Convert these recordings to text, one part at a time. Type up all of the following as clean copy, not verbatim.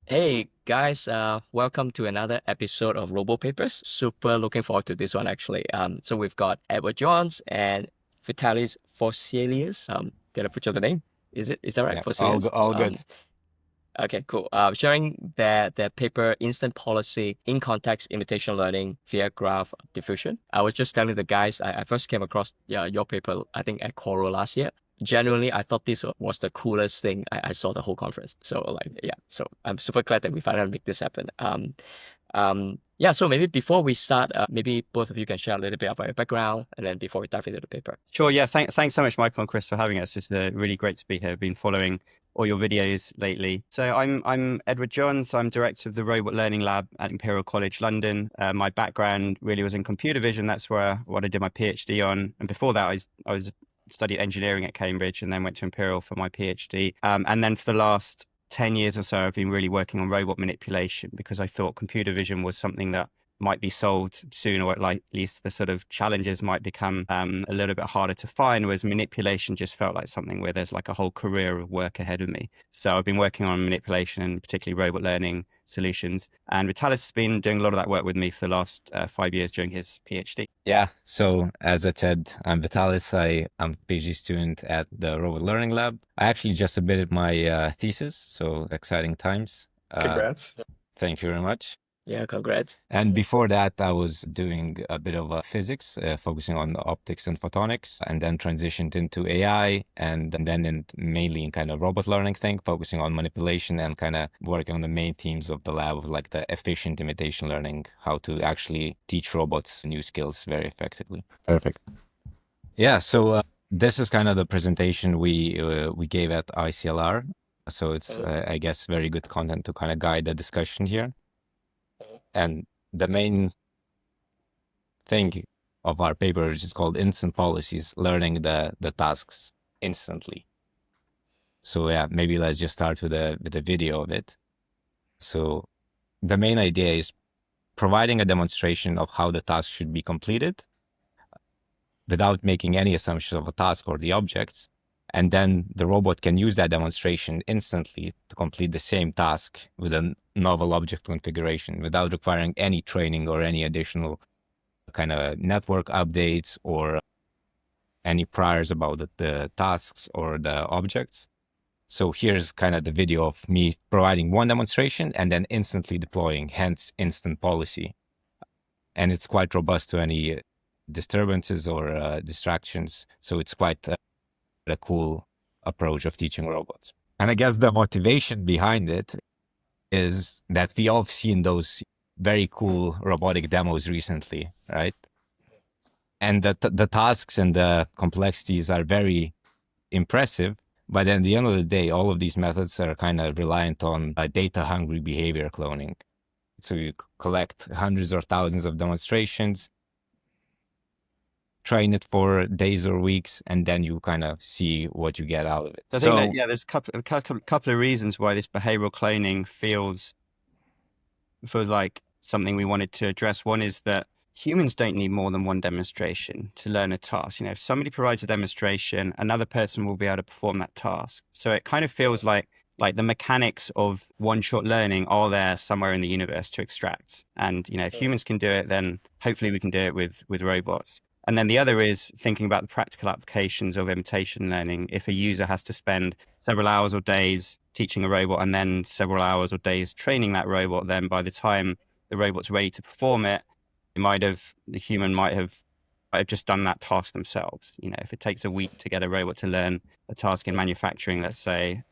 Hey guys, welcome to another episode of Robo Papers. Super looking forward to this one actually. So we've got Edward Johns and Vitalis Forselius. Did I butcher the name? Is that right? Yeah, all Forselius? all good. Okay, cool. Sharing their paper Instant Policy in Context Imitation Learning via Graph Diffusion. I was just telling the guys I first came across your paper, I think at Coro last year. Genuinely, I thought this was the coolest thing I saw the whole conference. So so I'm super glad that we finally make this happen. Yeah, so maybe before we start, maybe both of you can share a little bit about your background, and then before we dive into the paper. Sure. Yeah. Thanks so much, Michael and Chris, for having us. It's really great to be here. I've been following all your videos lately. So I'm Edward Johns. I'm director of the Robot Learning Lab at Imperial College London. My background really was in computer vision. That's what I did my PhD on. And before that, I was studied engineering at Cambridge and then went to Imperial for my PhD. And then for the last 10 years or so, I've been really working on robot manipulation because I thought computer vision was something that might be solved soon, or at least the sort of challenges might become a little bit harder to find, whereas manipulation just felt like something where there's like a whole career of work ahead of me. So I've been working on manipulation and particularly robot learning solutions. And Vitalis has been doing a lot of that work with me for the last 5 years during his PhD. Yeah, so as I said, I'm Vitalis. I'm a PhD student at the Robot Learning Lab. I actually just submitted my thesis, so exciting times. Congrats. Thank you very much. Yeah, congrats. And before that, I was doing a bit of physics, focusing on optics and photonics, and then transitioned into AI, and then mainly in kind of robot learning thing, focusing on manipulation and kind of working on the main themes of the lab, like the efficient imitation learning, how to actually teach robots new skills very effectively. Perfect. Yeah, so this is kind of the presentation we gave at ICLR. So it's, I guess, very good content to kind of guide the discussion here. And the main thing of our paper, which is called Instant Policies, learning the tasks instantly. So yeah, maybe let's just start with a video of it. So the main idea is providing a demonstration of how the task should be completed without making any assumption of a task or the objects. And then the robot can use that demonstration instantly to complete the same task with a novel object configuration without requiring any training or any additional kind of network updates or any priors about the tasks or the objects. So here's kind of the video of me providing one demonstration and then instantly deploying, hence instant policy. And it's quite robust to any disturbances or distractions. So it's quite a cool approach of teaching robots. And I guess the motivation behind it is that we all have seen those very cool robotic demos recently, right? And the tasks and the complexities are very impressive. But at the end of the day, all of these methods are kind of reliant on data-hungry behavior cloning. So you collect hundreds or thousands of demonstrations, train it for days or weeks, and then you kind of see what you get out of it. So I think that, yeah, there's a couple of reasons why this behavioral cloning feels like something we wanted to address. One is that humans don't need more than one demonstration to learn a task. If somebody provides a demonstration, another person will be able to perform that task. So it kind of feels like the mechanics of one-shot learning are there somewhere in the universe to extract. And, if humans can do it, then hopefully we can do it with robots. And then the other is thinking about the practical applications of imitation learning. If a user has to spend several hours or days teaching a robot and then several hours or days training that robot, then by the time the robot's ready to perform it, the human might have just done that task themselves. If it takes a week to get a robot to learn a task in manufacturing, let's say,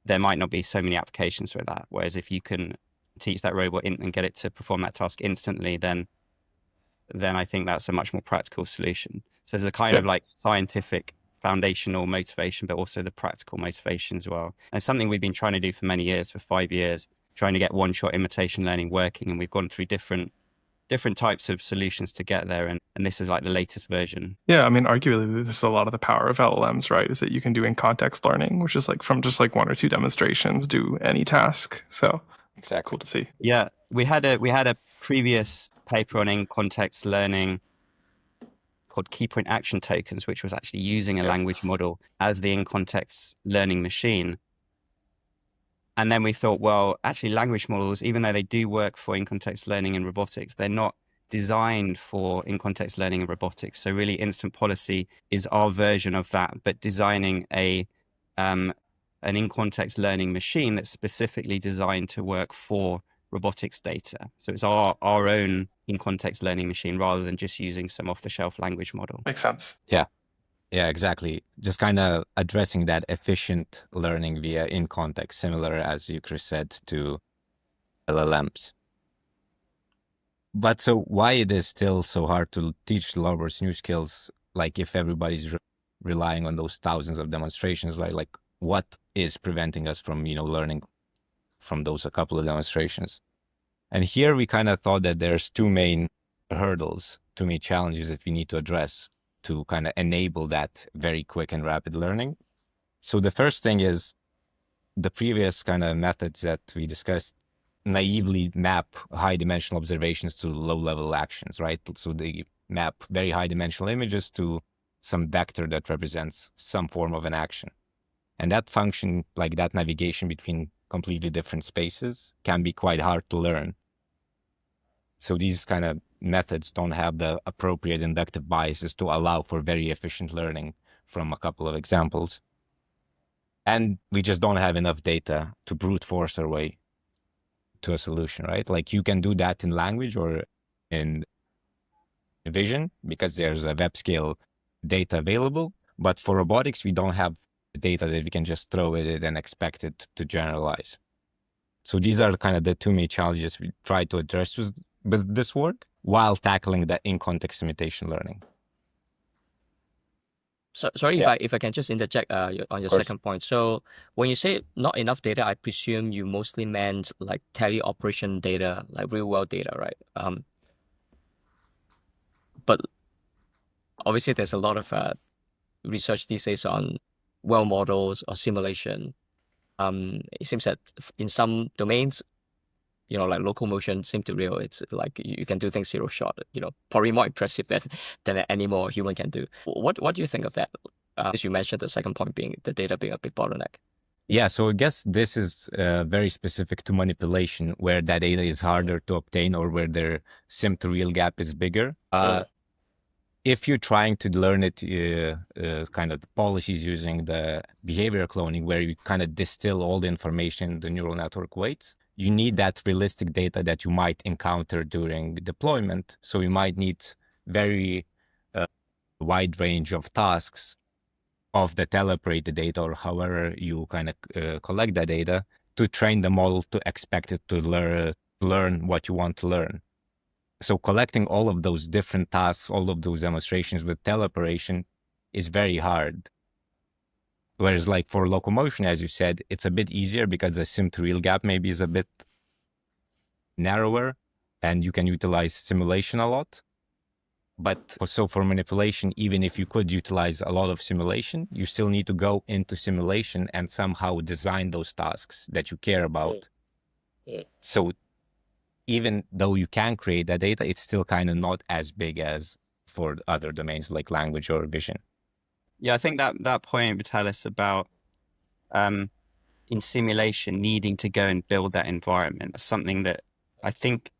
there might not be so many applications for that. Whereas if you can teach that robot and get it to perform that task instantly, then I think that's a much more practical solution. So there's a kind of like scientific foundational motivation, but also the practical motivation as well. And something we've been trying to do for many years, for 5 years, trying to get one-shot imitation learning working. And we've gone through different types of solutions to get there. And this is like the latest version. Yeah, I mean, arguably, this is a lot of the power of LLMs, right? Is that you can do in-context learning, which is like from just like one or two demonstrations, do any task. So it's cool to see. Yeah, we had a previous paper on in-context learning called key point action tokens, which was actually using a language model as the in-context learning machine. And then we thought, well, actually language models, even though they do work for in-context learning and robotics, they're not designed for in-context learning and robotics. So really instant policy is our version of that, but designing an in-context learning machine that's specifically designed to work for robotics data. So it's our own in-context learning machine rather than just using some off-the-shelf language model. Makes sense. Yeah, exactly. Just kind of addressing that efficient learning via in context, similar, as you, Chris, said, to LLMs. But so why it is still so hard to teach developers new skills, like if everybody's relying on those thousands of demonstrations, right? Like what is preventing us from, learning from those a couple of demonstrations? And here we kind of thought that there's two main hurdles, two main challenges that we need to address to kind of enable that very quick and rapid learning. So the first thing is the previous kind of methods that we discussed naively map high dimensional observations to low level actions, right? So they map very high dimensional images to some vector that represents some form of an action. And that function, like that navigation between completely different spaces, can be quite hard to learn. So these kind of methods don't have the appropriate inductive biases to allow for very efficient learning from a couple of examples. And we just don't have enough data to brute force our way to a solution, right? Like you can do that in language or in vision because there's a web scale data available. But for robotics, we don't have data that we can just throw at it and expect it to generalize. So these are kind of the two main challenges we try to address with this work while tackling the in-context imitation learning. So, sorry if I can just interject on your second point. So when you say not enough data, I presume you mostly meant like teleoperation data, like real world data, right? But obviously there's a lot of research these days on world models or simulation. It seems that in some domains, like locomotion sim to real, it's like you can do things zero shot, probably more impressive than any more human can do. What do you think of that? As you mentioned, the second point being the data being a big bottleneck. Yeah, so I guess this is very specific to manipulation, where that data is harder to obtain or where their sim to real gap is bigger. If you're trying to learn it, kind of the policies using the behavior cloning, where you kind of distill all the information the neural network waits, you need that realistic data that you might encounter during deployment. So you might need very wide range of tasks of the teleoperated data or however you kind of collect that data to train the model to expect it to learn what you want to learn. So collecting all of those different tasks, all of those demonstrations with teleoperation is very hard. Whereas like for locomotion, as you said, it's a bit easier because the sim to real gap maybe is a bit narrower and you can utilize simulation a lot. But so for manipulation, even if you could utilize a lot of simulation, you still need to go into simulation and somehow design those tasks that you care about. So even though you can create that data, it's still kind of not as big as for other domains like language or vision. Yeah, I think that point, Vitalis, about in simulation needing to go and build that environment is something that I think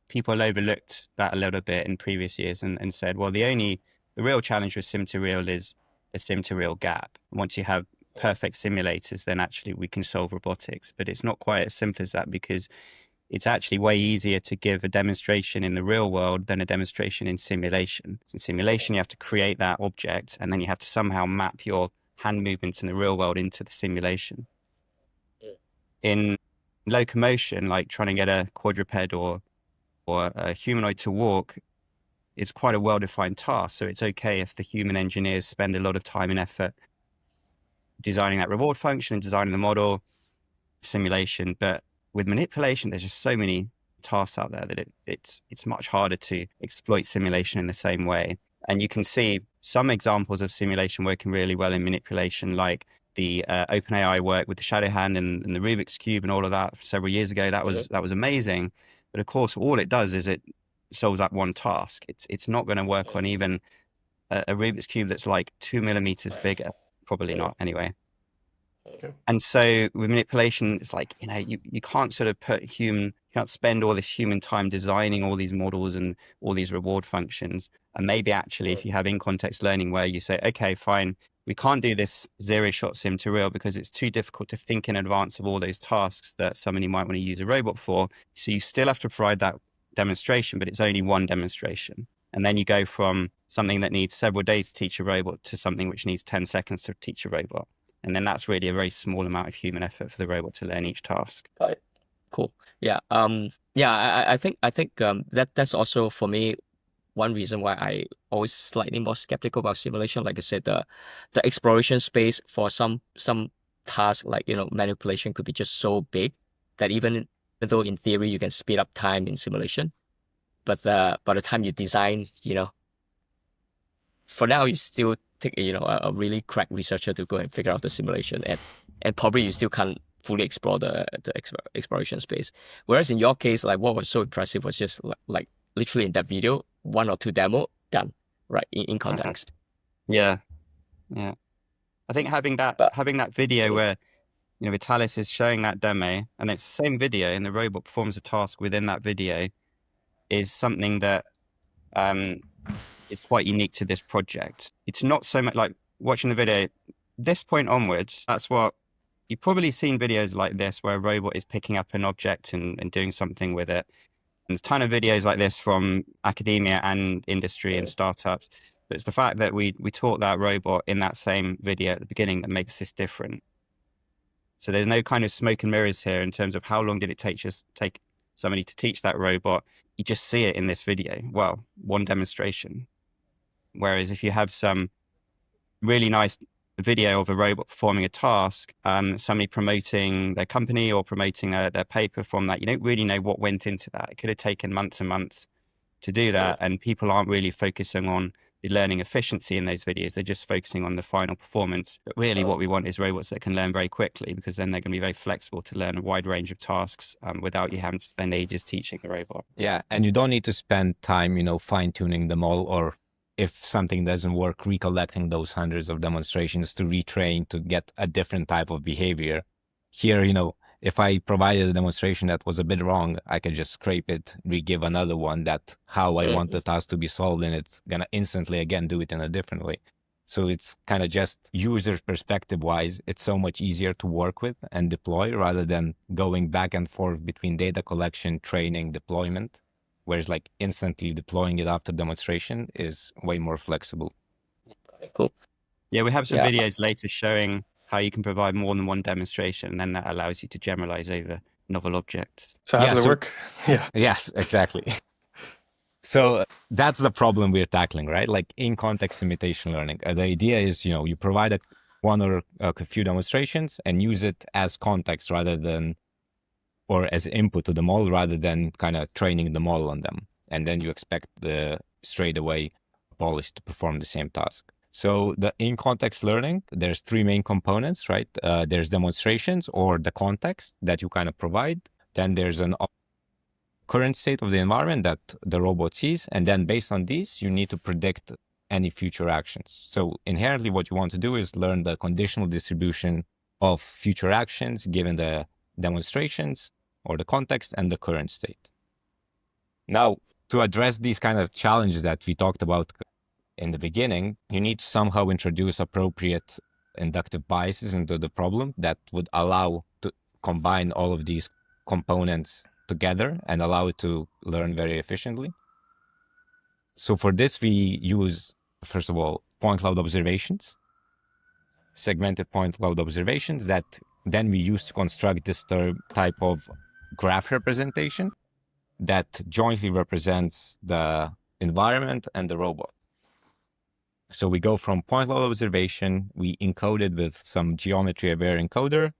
people overlooked that a little bit in previous years and said, well, the real challenge with sim to real is the sim to real gap. Once you have perfect simulators, then actually we can solve robotics. But it's not quite as simple as that because it's actually way easier to give a demonstration in the real world than a demonstration in simulation. In simulation, you have to create that object and then you have to somehow map your hand movements in the real world into the simulation. In locomotion, like trying to get a quadruped or a humanoid to walk, is quite a well-defined task. So it's okay if the human engineers spend a lot of time and effort designing that reward function and designing the model, simulation. But with manipulation, there's just so many tasks out there that it's much harder to exploit simulation in the same way. And you can see some examples of simulation working really well in manipulation, like the OpenAI work with the shadow hand and the Rubik's Cube and all of that several years ago. That was amazing. But of course, all it does is it solves that one task. It's not going to work on even a Rubik's Cube that's like 2 millimeters bigger. Probably not, anyway. And so with manipulation, it's like, you can't sort of you can't spend all this human time designing all these models and all these reward functions. And maybe actually if you have in-context learning where you say, okay, fine, we can't do this zero-shot sim to real because it's too difficult to think in advance of all those tasks that somebody might want to use a robot for. So you still have to provide that demonstration, but it's only one demonstration. And then you go from something that needs several days to teach a robot to something which needs 10 seconds to teach a robot. And then that's really a very small amount of human effort for the robot to learn each task. Got it. Cool. Yeah. I think that's also for me one reason why I always slightly more skeptical about simulation. Like I said, the exploration space for some tasks like manipulation could be just so big that even though in theory you can speed up time in simulation, but by the time you design, for now you still take a really crack researcher to go and figure out the simulation, and probably you still can't fully explore the exploration space. Whereas in your case, like what was so impressive was just like literally in that video, 1 or 2 demo done, right, in context. Yeah. I think having that video where Vitalis is showing that demo and it's the same video and the robot performs a task within that video is something that it's quite unique to this project. It's not so much like watching the video. This point onwards, that's what you've probably seen videos like this where a robot is picking up an object and doing something with it. And there's a ton of videos like this from academia and industry and startups. But it's the fact that we taught that robot in that same video at the beginning that makes this different. So there's no kind of smoke and mirrors here in terms of how long did it take somebody to teach that robot. You just see it in this video. Well, one demonstration. Whereas if you have some really nice video of a robot performing a task, somebody promoting their company or promoting their paper from that, you don't really know what went into that. It could have taken months and months to do that. And people aren't really focusing on the learning efficiency in those videos. They're just focusing on the final performance. But really what we want is robots that can learn very quickly, because then they're going to be very flexible to learn a wide range of tasks without you having to spend ages teaching the robot. Yeah, and you don't need to spend time, fine-tuning them all, or if something doesn't work, recollecting those hundreds of demonstrations to retrain to get a different type of behavior. Here, if I provided a demonstration that was a bit wrong, I could just scrape it, re-give another one that how I want the task to be solved, and it's going to instantly, again, do it in a different way. So it's kind of just user perspective wise, it's so much easier to work with and deploy rather than going back and forth between data collection, training, deployment. Whereas like instantly deploying it after demonstration is way more flexible. Cool. Yeah, we have some videos later showing how you can provide more than one demonstration, and then that allows you to generalize over novel objects. So how does it work? Yeah. Yes, exactly. So that's the problem we're tackling, right? Like in context imitation learning. The idea is, you provide one or a few demonstrations and use it as context rather than, or as input to the model rather than kind of training the model on them. And then you expect the straight away polish to perform the same task. So the in-context learning, there's 3 main components, right? There's demonstrations or the context that you kind of provide. Then there's an current state of the environment that the robot sees. And then based on these, you need to predict any future actions. So inherently what you want to do is learn the conditional distribution of future actions given the demonstrations or the context and the current state. Now, to address these kind of challenges that we talked about in the beginning, you need to somehow introduce appropriate inductive biases into the problem that would allow to combine all of these components together and allow it to learn very efficiently. So for this, we use, first of all, point cloud observations, segmented point cloud observations that then we use to construct this type of graph representation that jointly represents the environment and the robot. So we go from point cloud observation, we encode it with some geometry-aware encoder.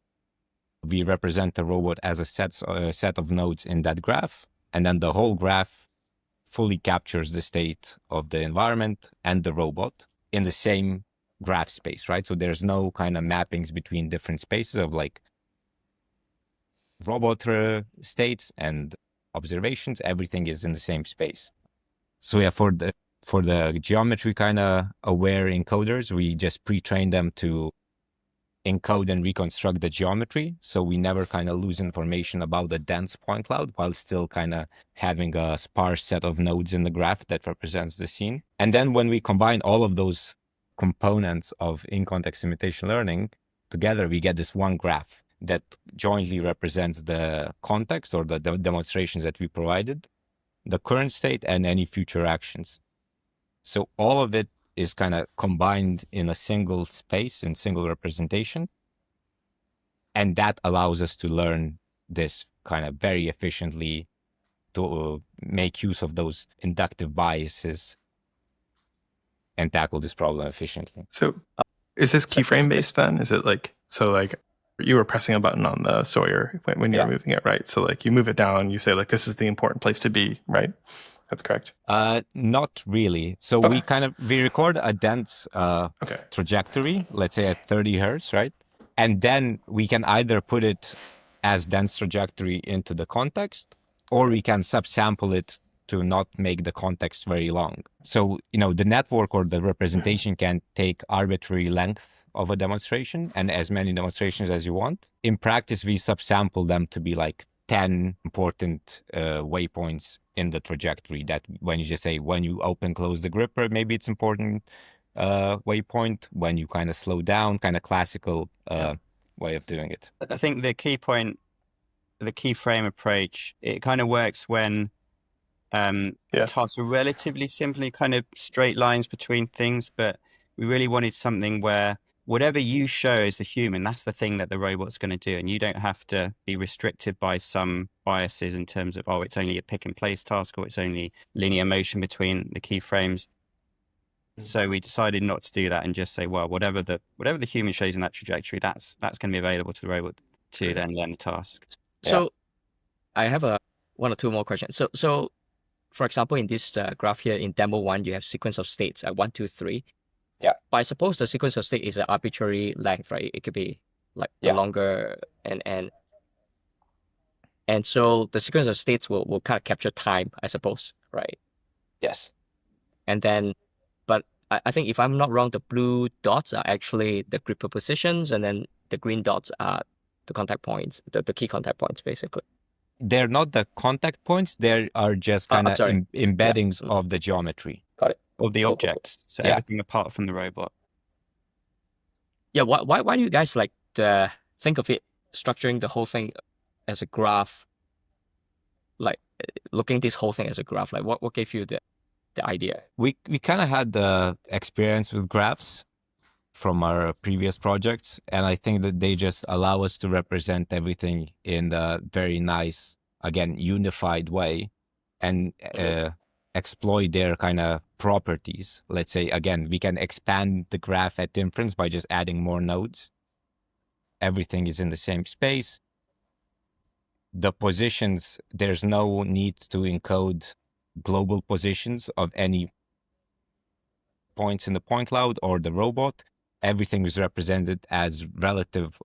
We represent the robot as a set of nodes in that graph, and then the whole graph fully captures the state of the environment and the robot in the same graph space, right? So there's no kind of mappings between different spaces of like robot states and observations. Everything is in the same space. So yeah, for the geometry kind of aware encoders, we just pre-train them to encode and reconstruct the geometry. So we never kind of lose information about the dense point cloud while still kind of having a sparse set of nodes in the graph that represents the scene. And then when we combine all of those components of in-context imitation learning together, we get this one graph that jointly represents the context or the demonstrations that we provided, the current state, and any future actions. So all of it is kind of combined in a single space, in single representation. And that allows us to learn this kind of very efficiently, to make use of those inductive biases and tackle this problem efficiently. So is this keyframe based then? Is it like, so like you were pressing a button on the Sawyer when you were moving it, right? So like you move it down, you say like, this is the important place to be, right? That's correct. Not really. So we record a dense trajectory, let's say at 30 hertz, right? And then we can either put it as dense trajectory into the context, or we can subsample it to not make the context very long. So, the network or the representation can take arbitrary length of a demonstration and as many demonstrations as you want. In practice, we subsample them to be like 10 important waypoints in the trajectory, that when you just say, when you open, close the gripper, maybe it's important waypoint. When you kind of slow down, kind of classical way of doing it. I think the key point, the keyframe approach, it kind of works when tasks are relatively simply kind of straight lines between things, but we really wanted something where whatever you show as the human, that's the thing that the robot's going to do. And you don't have to be restricted by some biases in terms of, it's only a pick and place task, or it's only linear motion between the keyframes. So we decided not to do that and just say, well, whatever the human shows in that trajectory, that's going to be available to the robot to then learn the task. So I have one or two more questions. So for example, in this graph here in demo 1, you have sequence of states at 1, 2, 3. Yeah. But I suppose the sequence of state is an arbitrary length, right? It could be like longer and so the sequence of states will kind of capture time, I suppose, right? Yes. And then, but I think if I'm not wrong, the blue dots are actually the gripper positions, and then the green dots are the contact points, the key contact points, basically. They're not the contact points. They are just kind of embeddings of the geometry. Got it. Of the objects. So everything apart from the robot. Yeah. Why do you guys like think of it, structuring the whole thing as a graph? Like looking this whole thing as a graph. Like what gave you the idea? We kind of had the experience with graphs from our previous projects, and I think that they just allow us to represent everything in a very nice, again, unified way, and exploit their kind of properties. Let's say, again, we can expand the graph at inference by just adding more nodes. Everything is in the same space. The positions, there's no need to encode global positions of any points in the point cloud or the robot. Everything is represented as relative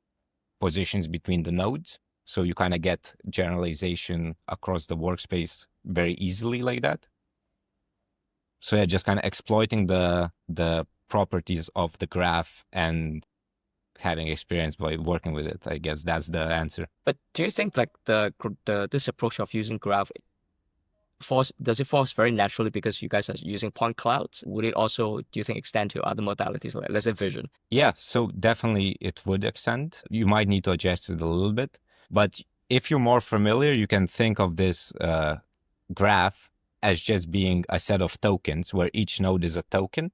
positions between the nodes. So you kind of get generalization across the workspace very easily like that. So just kind of exploiting the properties of the graph and having experience by working with it. I guess that's the answer. But do you think like this approach of using graph does it force very naturally because you guys are using point clouds? Would it also, do you think, extend to other modalities, like let's say vision? Yeah, so definitely it would extend. You might need to adjust it a little bit, but if you're more familiar, you can think of this graph as just being a set of tokens where each node is a token,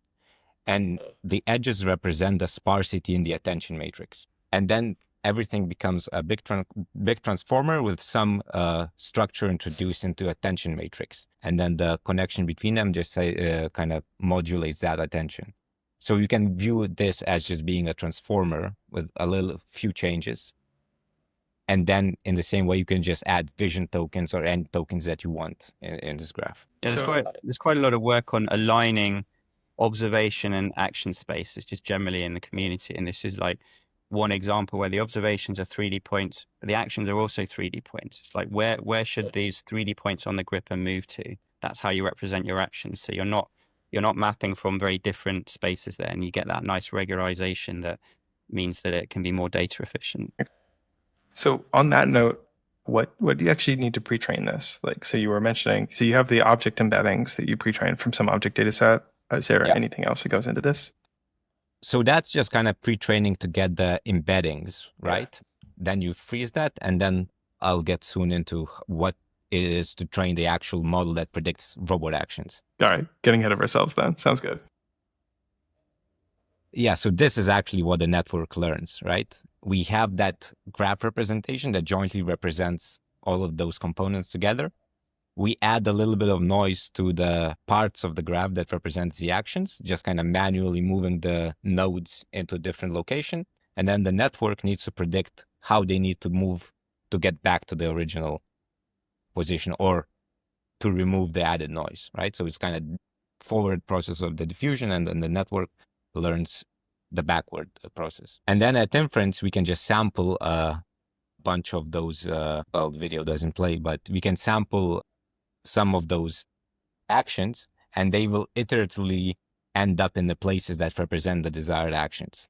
and the edges represent the sparsity in the attention matrix. And then everything becomes a big transformer with some structure introduced into attention matrix. And then the connection between them just kind of modulates that attention. So you can view this as just being a transformer with a few changes. And then in the same way, you can just add vision tokens or any tokens that you want in this graph. Yeah, there's quite a lot of work on aligning observation and action spaces just generally in the community. And this is like one example where the observations are 3D points, but the actions are also 3D points. It's like where should these 3D points on the gripper move to? That's how you represent your actions. So you're not mapping from very different spaces there, and you get that nice regularization that means that it can be more data efficient. So on that note, what do you actually need to pre-train this? Like, so you were mentioning, so you have the object embeddings that you pre-train from some object data set. Is there Yeah. anything else that goes into this? So that's just kind of pre-training to get the embeddings, right? Then you freeze that, and then I'll get soon into what it is to train the actual model that predicts robot actions. All right, getting ahead of ourselves then. Sounds good. Yeah, so this is actually what the network learns, right? We have that graph representation that jointly represents all of those components together. We add a little bit of noise to the parts of the graph that represents the actions, just kind of manually moving the nodes into a different location. And then the network needs to predict how they need to move to get back to the original position or to remove the added noise, right? So it's kind of forward process of the diffusion, and then the network learns the backward process. And then at inference, we can just sample a bunch of those, well, the video doesn't play, but we can sample some of those actions, and they will iteratively end up in the places that represent the desired actions.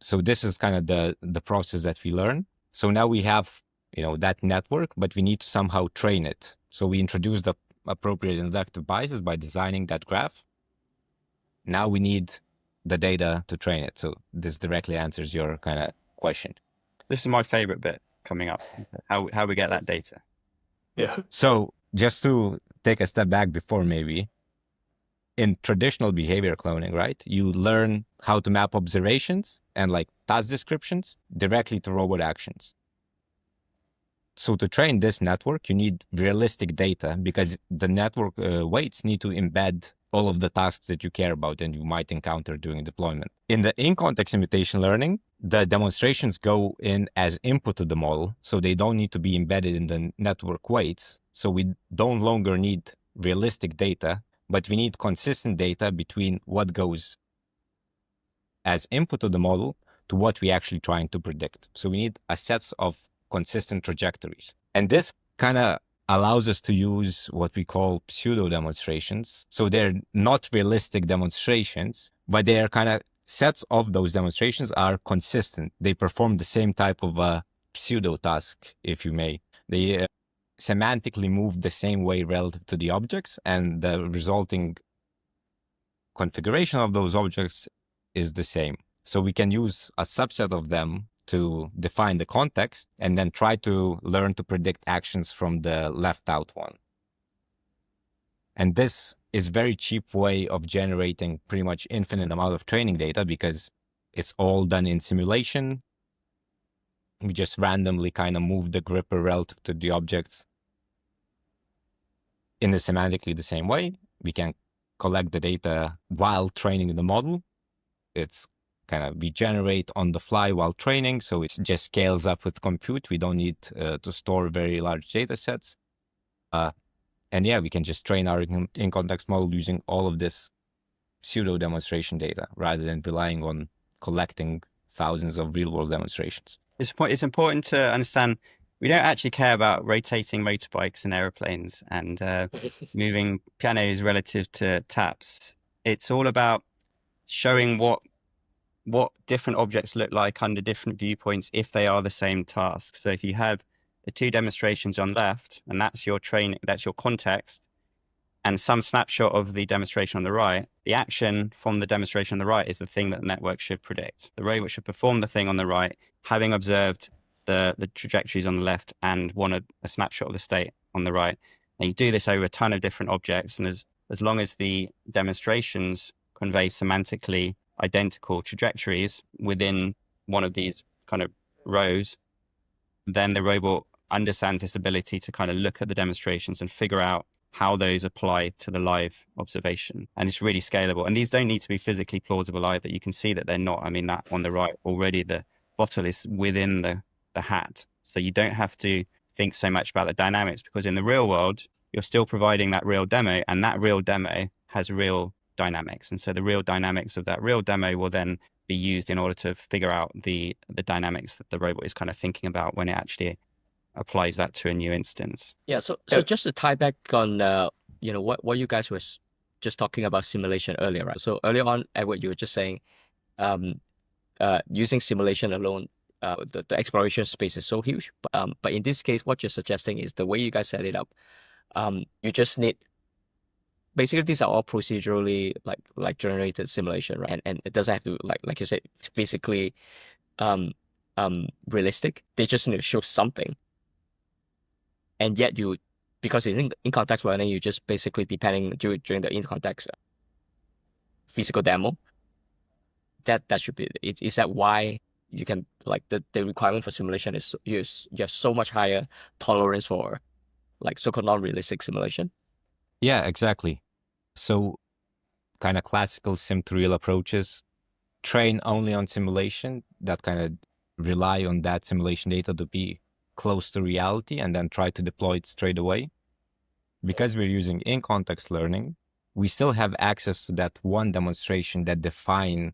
So this is kind of the process that we learn. So now we have, that network, but we need to somehow train it. So we introduce the appropriate inductive biases by designing that graph. Now we need the data to train it. So this directly answers your kind of question. This is my favorite bit coming up, how we get that data. Yeah. So just to take a step back before, maybe in traditional behavior cloning, right? You learn how to map observations and like task descriptions directly to robot actions. So to train this network, you need realistic data because the network weights need to embed all of the tasks that you care about and you might encounter during deployment. In the in-context imitation learning, the demonstrations go in as input to the model, so they don't need to be embedded in the network weights. So we don't longer need realistic data, but we need consistent data between what goes as input to the model to what we're actually trying to predict. So we need a set of consistent trajectories. And this kind of allows us to use what we call pseudo demonstrations. So they're not realistic demonstrations, but they are kind of sets of those demonstrations are consistent. They perform the same type of a pseudo task, if you may. They semantically move the same way relative to the objects, and the resulting configuration of those objects is the same. So we can use a subset of them to define the context and then try to learn to predict actions from the left out one. And this is very cheap way of generating pretty much infinite amount of training data because it's all done in simulation. We just randomly kind of move the gripper relative to the objects in the semantically the same way. We can collect the data while training the model. It's kind of we generate on the fly while training, so it just scales up with compute. We don't need to store very large data sets. And yeah, we can just train our in-context model using all of this pseudo demonstration data rather than relying on collecting thousands of real-world demonstrations. It's important to understand we don't actually care about rotating motorbikes and aeroplanes and moving pianos relative to taps. It's all about showing what different objects look like under different viewpoints if they are the same task. So if you have the two demonstrations on left, and that's your training, that's your context, and some snapshot of the demonstration on the right, the action from the demonstration on the right is the thing that the network should predict. The robot should perform the thing on the right, having observed the trajectories on the left and wanted a snapshot of the state on the right. And you do this over a ton of different objects. And as long as the demonstrations convey semantically identical trajectories within one of these kind of rows, then the robot understands its ability to kind of look at the demonstrations and figure out how those apply to the live observation. And it's really scalable. And these don't need to be physically plausible either. You can see that they're not. I mean, that on the right already, the bottle is within the hat. So you don't have to think so much about the dynamics, because in the real world, you're still providing that real demo, and that real demo has real dynamics. And so the real dynamics of that real demo will then be used in order to figure out the dynamics that the robot is kind of thinking about when it actually applies that to a new instance. Yeah, so just to tie back on what you guys was just talking about simulation earlier, right? So earlier on, Edward, you were just saying using simulation alone, the exploration space is so huge. But in this case, what you're suggesting is the way you guys set it up. You just need, basically these are all procedurally like generated simulation, right? And it doesn't have to like you said, it's physically realistic. They just need to show something. And yet because it's in context learning, you just basically depending during the in context physical demo. That should be it. Is that why you can, like, the requirement for simulation is you have so much higher tolerance for like so-called non-realistic simulation? Yeah, exactly. So kind of classical sim to real approaches train only on simulation that kind of rely on that simulation data to be close to reality and then try to deploy it straight away. Because we're using in context learning, we still have access to that one demonstration that define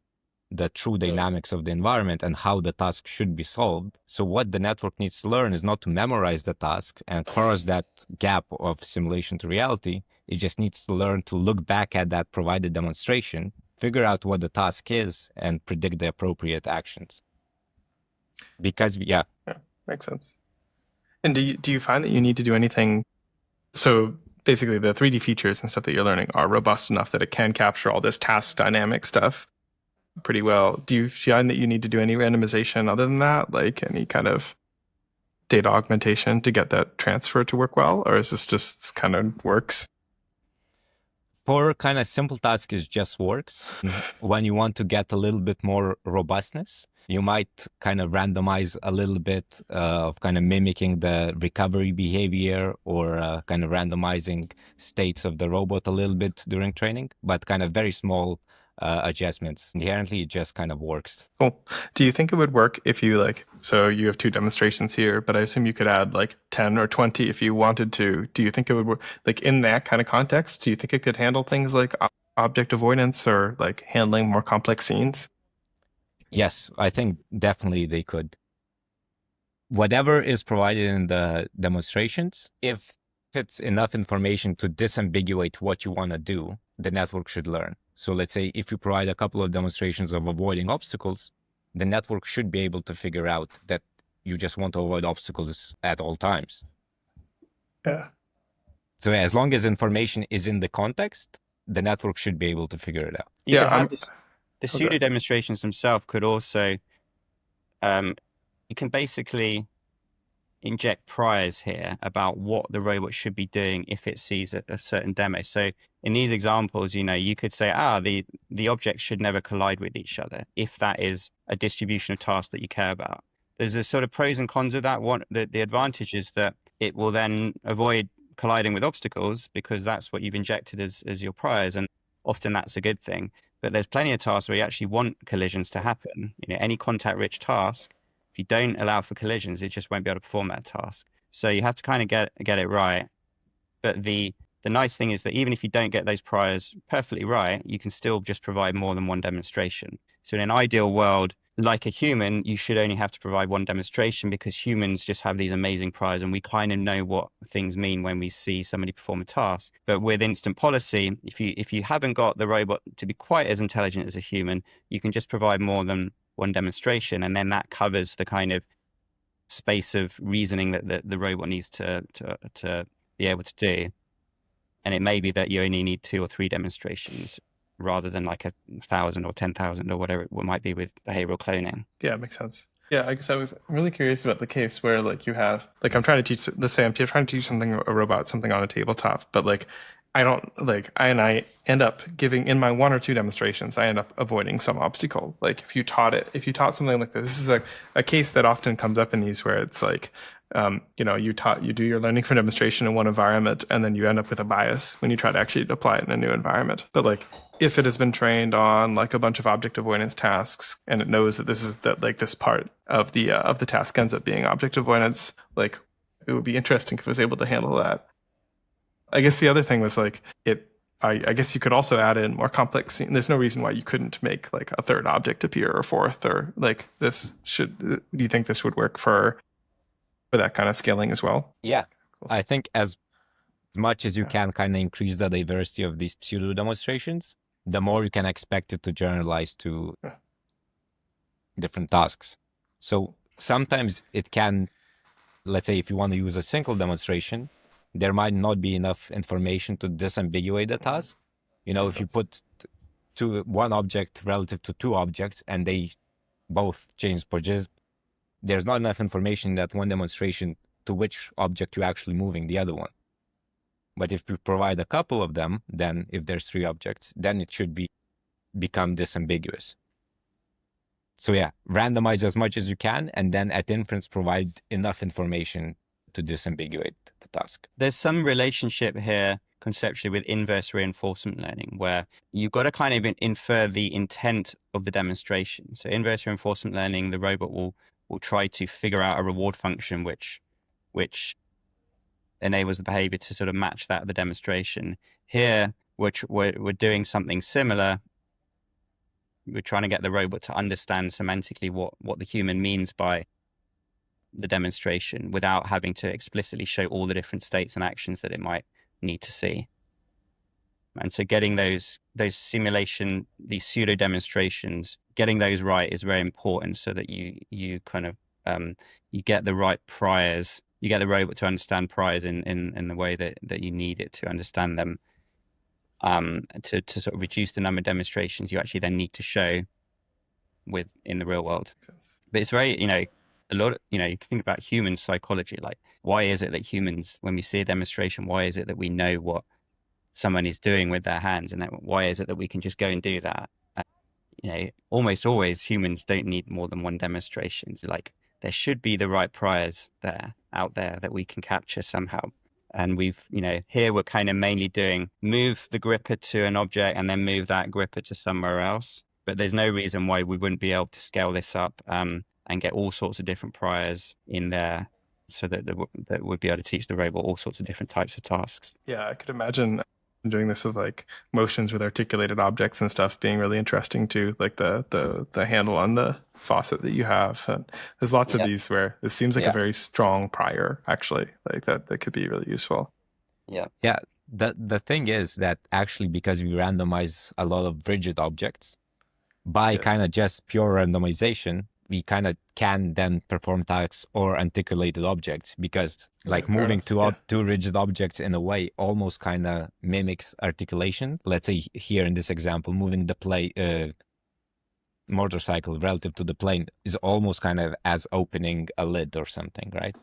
the true dynamics of the environment and how the task should be solved. So what the network needs to learn is not to memorize the task and cross that gap of simulation to reality. It just needs to learn to look back at that provided demonstration, figure out what the task is, and predict the appropriate actions. Because, yeah, makes sense. And do you find that you need to do anything? So basically, the 3D features and stuff that you're learning are robust enough that it can capture all this task dynamic stuff pretty well. Do you find that you need to do any randomization other than that, like any kind of data augmentation to get that transfer to work well, or is this just kind of works? for kind of simple tasks, it just works. When you want to get a little bit more robustness, you might kind of randomize a little bit of kind of mimicking the recovery behavior or kind of randomizing states of the robot a little bit during training, but kind of very small adjustments. Inherently, it just kind of works. Cool. Do you think it would work if you so you have 2 demonstrations here, but I assume you could add like 10 or 20 if you wanted to. Do you think it would work like in that kind of context? Do you think it could handle things like object avoidance or like handling more complex scenes? Yes, I think definitely they could. Whatever is provided in the demonstrations, if it's enough information to disambiguate what you want to do, the network should learn. So let's say if you provide a couple of demonstrations of avoiding obstacles, the network should be able to figure out that you just want to avoid obstacles at all times. Yeah. So as long as information is in the context, the network should be able to figure it out. You Yeah, could have the pseudo demonstrations themselves could also, you can basically inject priors here about what the robot should be doing if it sees a certain demo. So in these examples, you could say, the objects should never collide with each other if that is a distribution of tasks that you care about. There's a sort of pros and cons of that. The advantage is that it will then avoid colliding with obstacles because that's what you've injected as your priors, and often that's a good thing. But there's plenty of tasks where you actually want collisions to happen. Any contact-rich task, if you don't allow for collisions, it just won't be able to perform that task. So you have to kind of get it right. But the nice thing is that even if you don't get those priors perfectly right, you can still just provide more than one demonstration. So in an ideal world, like a human, you should only have to provide one demonstration because humans just have these amazing priors and we kind of know what things mean when we see somebody perform a task. But with instant policy, if you haven't got the robot to be quite as intelligent as a human, you can just provide more than one demonstration, and then that covers the kind of space of reasoning that the robot needs to be able to do. And it may be that you only need 2 or 3 demonstrations rather than like 1,000 or 10,000 or whatever it might be with behavioral cloning. Yeah, it makes sense. Yeah, I guess I was really curious about the case where you have I'm trying to teach, let's say I'm trying to teach a robot something on a tabletop, but I don't I end up giving in my 1 or 2 demonstrations, I end up avoiding some obstacle. If you taught something like this is a case that often comes up in these where it's you do your learning for demonstration in one environment and then you end up with a bias when you try to actually apply it in a new environment. But if it has been trained on a bunch of object avoidance tasks and it knows that this part of the task ends up being object avoidance, it would be interesting if it was able to handle that. I guess the other thing was I guess you could also add in more complex scenes. There's no reason why you couldn't make a third object appear or fourth or this should. Do you think this would work for that kind of scaling as well? Yeah, cool. I think as much as you can kind of increase the diversity of these pseudo demonstrations, the more you can expect it to generalize to different tasks. So sometimes it can, let's say if you want to use a single demonstration, there might not be enough information to disambiguate the task. You know, if you put one object relative to two objects and they both change position, there's not enough information in that one demonstration to which object you're actually moving the other one. But if you provide a couple of them, then if there's three objects, then it should become disambiguous. So yeah, randomize as much as you can, and then at inference provide enough information to disambiguate the task. There's some relationship here conceptually with inverse reinforcement learning, where you've got to kind of infer the intent of the demonstration. So inverse reinforcement learning, the robot will try to figure out a reward function which enables the behavior to sort of match that of the demonstration. Here, we're doing something similar. We're trying to get the robot to understand semantically what the human means by the demonstration without having to explicitly show all the different states and actions that it might need to see. And so getting those simulation, these pseudo demonstrations, getting those right is very important, so that you kind of you get the right priors, you get the robot to understand priors in the way that you need it to understand them, to sort of reduce the number of demonstrations you actually then need to show in the real world. But it's very, a lot of, you can think about human psychology, like why is it that humans, when we see a demonstration, why is it that we know what someone is doing with their hands, and why is it that we can just go and do that? Almost always humans don't need more than one demonstration. So like there should be the right priors out there that we can capture somehow. And we've, here we're kind of mainly doing move the gripper to an object and then move that gripper to somewhere else. But there's no reason why we wouldn't be able to scale this up and get all sorts of different priors in there, so that we'd be able to teach the robot all sorts of different types of tasks. Yeah, I could imagine doing this with like motions with articulated objects and stuff being really interesting too, like the handle on the faucet that you have. And there's lots of these where it seems like a very strong prior, actually, like that could be really useful. Yeah. Yeah. The thing is that actually, because we randomize a lot of rigid objects, by kind of just pure randomization, we kind of can then perform tasks or articulated objects, because like moving two rigid objects in a way almost kind of mimics articulation. Let's say here in this example, moving the motorcycle relative to the plane is almost kind of as opening a lid or something, right?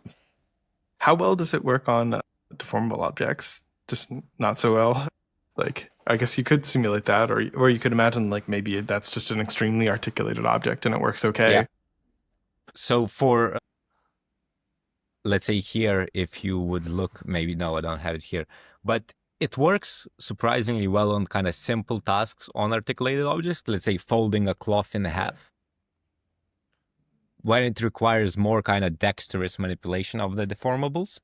How well does it work on deformable objects? Just not so well. Like, I guess you could simulate that, or you could imagine like maybe that's just an extremely articulated object and it works okay. Yeah. So for, let's say here, if you would look, maybe, no, I don't have it here, but it works surprisingly well on kind of simple tasks on articulated objects. Let's say folding a cloth in half. When it requires more kind of dexterous manipulation of the deformables,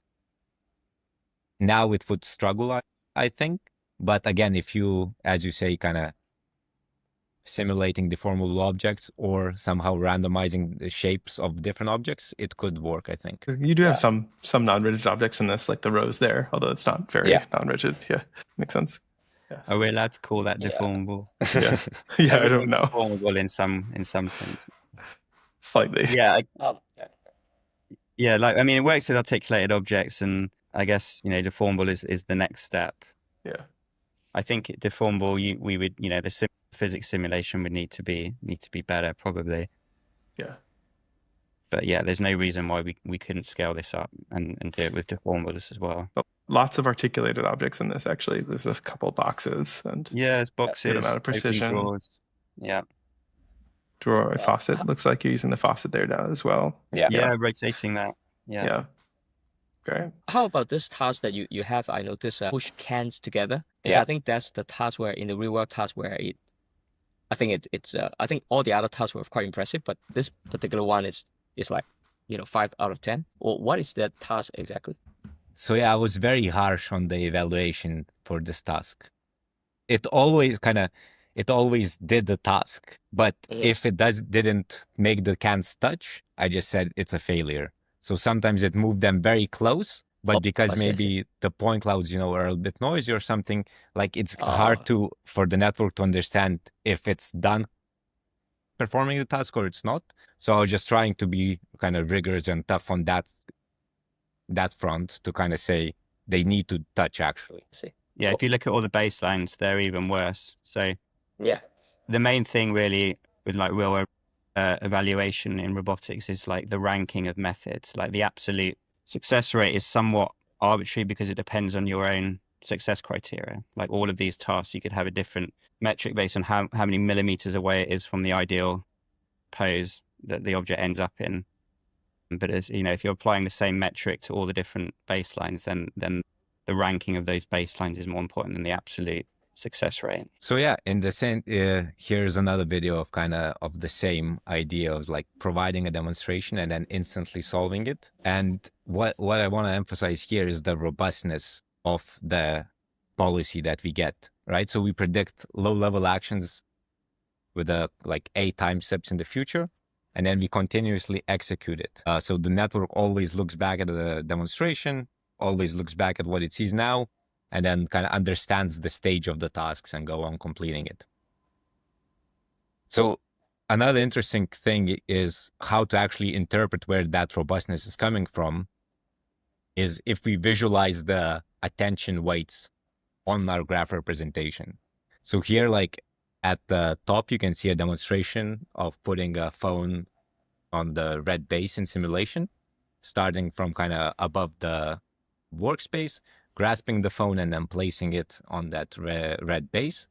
now it would struggle, I think. But again, if you, as you say, kind of simulating deformable objects or somehow randomizing the shapes of different objects, it could work, I think. You do have some non-rigid objects in this, like the rows there, although it's not very non-rigid. Yeah, makes sense. Yeah. Are we allowed to call that deformable? Yeah, yeah, I don't know. Deformable in some sense. Slightly. Yeah. Yeah, like, I mean, it works with articulated objects, and I guess, deformable is the next step. Yeah. I think deformable, we would, the physics simulation would need to be better, probably. Yeah. But yeah, there's no reason why we couldn't scale this up and do it with deformables as well. Lots of articulated objects in this, actually. There's a couple boxes and there's boxes, good amount of precision. drawers. Yeah. Drawer, a faucet. Looks like you're using the faucet there now as well. Yeah, rotating that. Yeah. Great. How about this task that you have? I noticed push cans together. Yeah. I think that's the task where in the real world task where I think I think all the other tasks were quite impressive, but this particular one is like 5 out of 10. Or what is that task exactly? So yeah, I was very harsh on the evaluation for this task. It always did the task, but if it didn't make the cans touch, I just said it's a failure. So sometimes it moved them very close, but because maybe the point clouds, are a bit noisy or something, like it's hard for the network to understand if it's done performing the task or it's not. So I was just trying to be kind of rigorous and tough on that front to kind of say they need to touch actually. See. Yeah, Cool. if you look at all the baselines, they're even worse. So Yeah. the main thing really with like real evaluation in robotics is like the ranking of methods. Like the absolute success rate is somewhat arbitrary because it depends on your own success criteria. Like all of these tasks, you could have a different metric based on how many millimeters away it is from the ideal pose that the object ends up in. But as you know, if you're applying the same metric to all the different baselines, then the ranking of those baselines is more important than the absolute success rate. So yeah, in the same, here's another video of kind of the same idea of like providing a demonstration and then instantly solving it. And what I want to emphasize here is the robustness of the policy that we get, right? So we predict low-level actions with like 8 time steps in the future, and then we continuously execute it. So the network always looks back at the demonstration, always looks back at what it sees now, and then kind of understands the stage of the tasks and go on completing it. So another interesting thing is how to actually interpret where that robustness is coming from is if we visualize the attention weights on our graph representation. So here, like at the top, you can see a demonstration of putting a phone on the red base in simulation, starting from kind of above the workspace, grasping the phone and then placing it on that red base.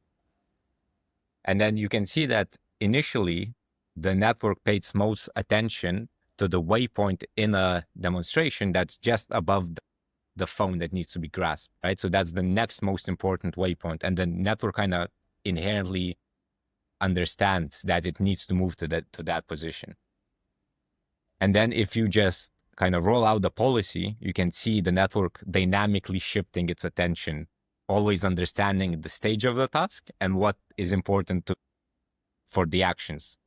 And then you can see that initially the network pays most attention to the waypoint in a demonstration that's just above the phone that needs to be grasped, right? So that's the next most important waypoint. And the network kind of inherently understands that it needs to move to that position. And then if you just kind of roll out the policy, you can see the network dynamically shifting its attention, always understanding the stage of the task and what is important for the actions.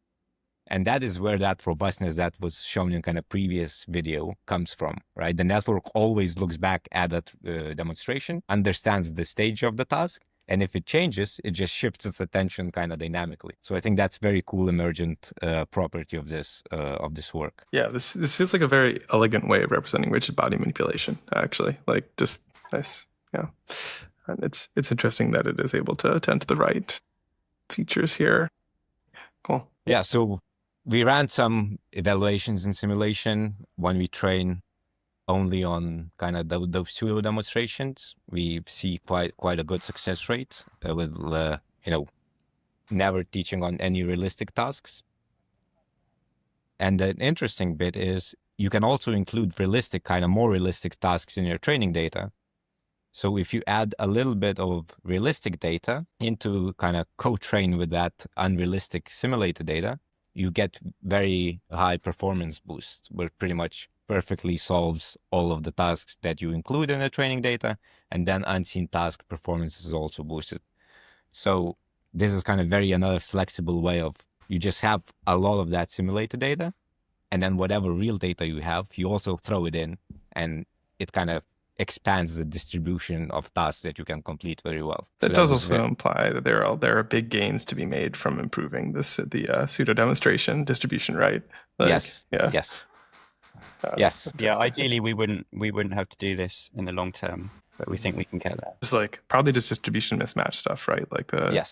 And that is where that robustness that was shown in kind of previous video comes from, right? The network always looks back at that demonstration, understands the stage of the task, and if it changes, it just shifts its attention kind of dynamically. So I think that's very cool emergent property of this work. Yeah, this feels like a very elegant way of representing rigid body manipulation, actually. Like just nice. Yeah. And it's interesting that it is able to attend to the right features here. Cool. Yeah, so we ran some evaluations in simulation when we train only on kind of those pseudo demonstrations. We see quite a good success rate with never teaching on any realistic tasks. And the interesting bit is you can also include realistic, kind of more realistic tasks in your training data. So if you add a little bit of realistic data into kind of co-train with that unrealistic simulated data, you get very high performance boosts where it pretty much perfectly solves all of the tasks that you include in the training data, and then unseen task performance is also boosted. So this is kind of another flexible way of, you just have a lot of that simulated data, and then whatever real data you have, you also throw it in, and it kind of expands the distribution of tasks that you can complete very well. It does also imply that there are big gains to be made from improving the pseudo demonstration distribution, right? Like, yes. Yeah. Yes. Yes. Yeah. Ideally, we wouldn't have to do this in the long term, but we think we can get there. It's like probably just distribution mismatch stuff, right? Like the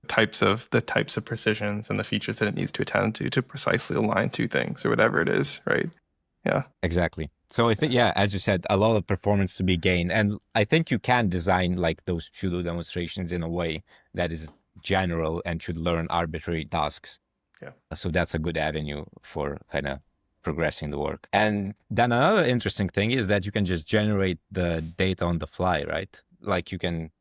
types of precisions and the features that it needs to attend to precisely align two things or whatever it is, right? Yeah. Exactly. So I think, as you said, a lot of performance to be gained. And I think you can design like those pseudo demonstrations in a way that is general and should learn arbitrary tasks. Yeah. So that's a good avenue for kind of progressing the work. And then another interesting thing is that you can just generate the data on the fly, right? Like you can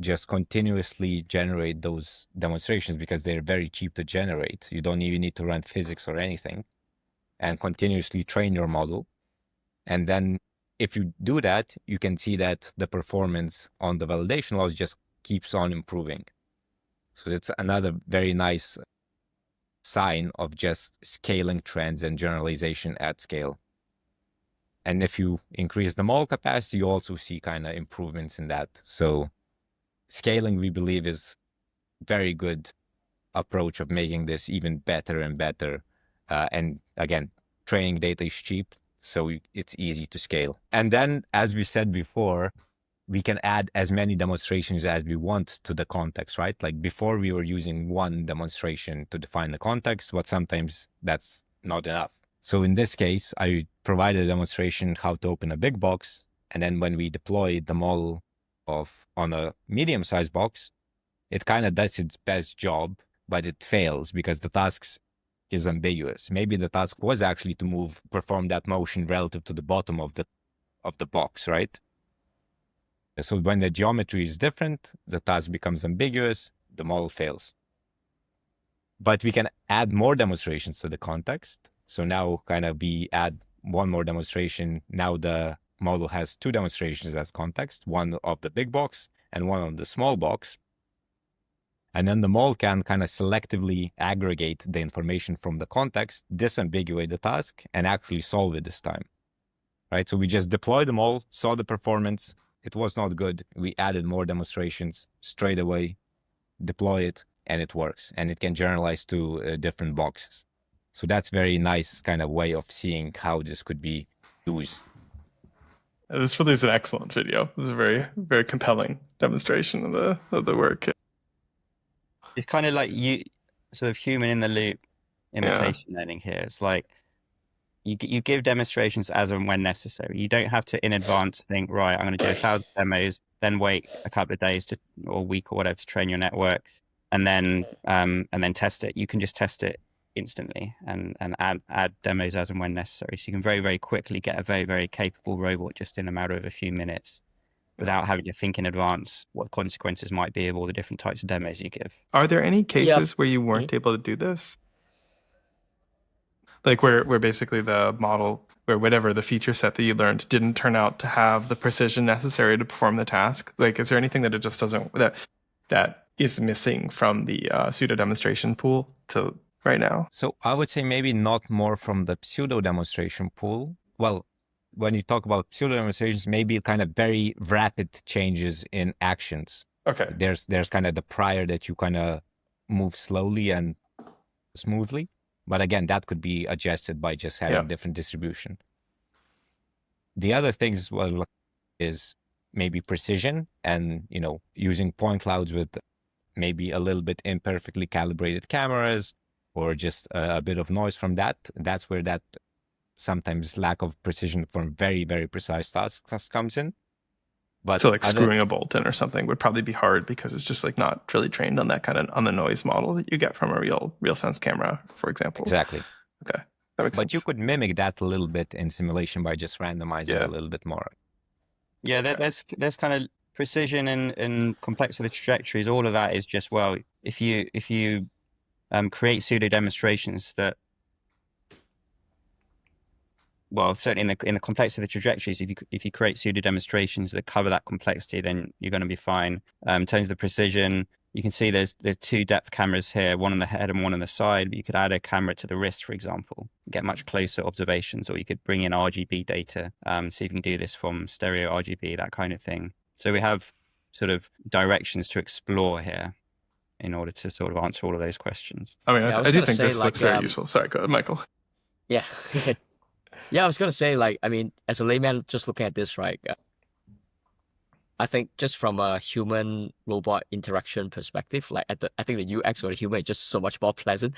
just continuously generate those demonstrations because they're very cheap to generate. You don't even need to run physics or anything, and continuously train your model. And then if you do that, you can see that the performance on the validation loss just keeps on improving. So it's another very nice sign of just scaling trends and generalization at scale. And if you increase the model capacity, you also see kind of improvements in that. So scaling, we believe, is very good approach of making this even better and better. And again, training data is cheap, so it's easy to scale. And then, as we said before, we can add as many demonstrations as we want to the context, right? Like before we were using one demonstration to define the context, but sometimes that's not enough. So in this case, I provided a demonstration how to open a big box. And then when we deploy the model on a medium-sized box, it kind of does its best job, but it fails because the task is ambiguous. Maybe the task was actually to perform that motion relative to the bottom of the box, right? So when the geometry is different, the task becomes ambiguous, the model fails. But we can add more demonstrations to the context. So now we add one more demonstration. Now the model has two demonstrations as context, one of the big box and one of the small box. And then the model can kind of selectively aggregate the information from the context, disambiguate the task, and actually solve it this time, right? So we just deployed the model, saw the performance. It was not good. We added more demonstrations straight away, deploy it, and it works. And it can generalize to different boxes. So that's very nice kind of way of seeing how this could be used. This really is an excellent video. This is a very, very compelling demonstration of the work. It's kind of like you sort of human in the loop imitation learning here. It's like you give demonstrations as and when necessary. You don't have to in advance think, right, I'm going to do 1,000 demos, then wait a couple of days or a week or whatever to train your network, and then test it. You can just test it instantly and add demos as and when necessary. So you can very, very quickly get a very, very capable robot just in a matter of a few minutes without having to think in advance what the consequences might be of all the different types of demos you give. Are there any cases where you weren't able to do this? Like where basically the model, where whatever the feature set that you learned didn't turn out to have the precision necessary to perform the task? Like, is there anything that it just doesn't, that is missing from the pseudo demonstration pool to right now? So I would say maybe not more from the pseudo demonstration pool. Well, when you talk about pseudo demonstrations, maybe kind of very rapid changes in actions. Okay. There's kind of the prior that you kind of move slowly and smoothly. But again, that could be adjusted by just having different distribution. The other things is maybe precision and, using point clouds with maybe a little bit imperfectly calibrated cameras or just a bit of noise from that. That's where that sometimes lack of precision from very, very precise tasks comes in. But so like screwing a bolt in or something would probably be hard because it's just like not really trained on that kind of on the noise model that you get from a real sense camera, for example. Exactly. Okay, that makes sense. But you could mimic that a little bit in simulation by just randomizing a little bit more. Yeah, there's kind of precision and complexity of the trajectories. All of that is just, if you create pseudo demonstrations that, certainly in the complexity of the trajectories, if you create pseudo demonstrations that cover that complexity, then you're going to be fine. In terms of the precision, you can see there's two depth cameras here, one on the head and one on the side. But you could add a camera to the wrist, for example, get much closer observations, or you could bring in RGB data, see if you can do this from stereo RGB, that kind of thing. So we have sort of directions to explore here in order to sort of answer all of those questions. I mean, I do think this looks very useful. Sorry, go ahead, Michael. Yeah. Yeah, I was going to say, as a layman, just looking at this, right, I think just from a human-robot interaction perspective, I think the UX for the human is just so much more pleasant,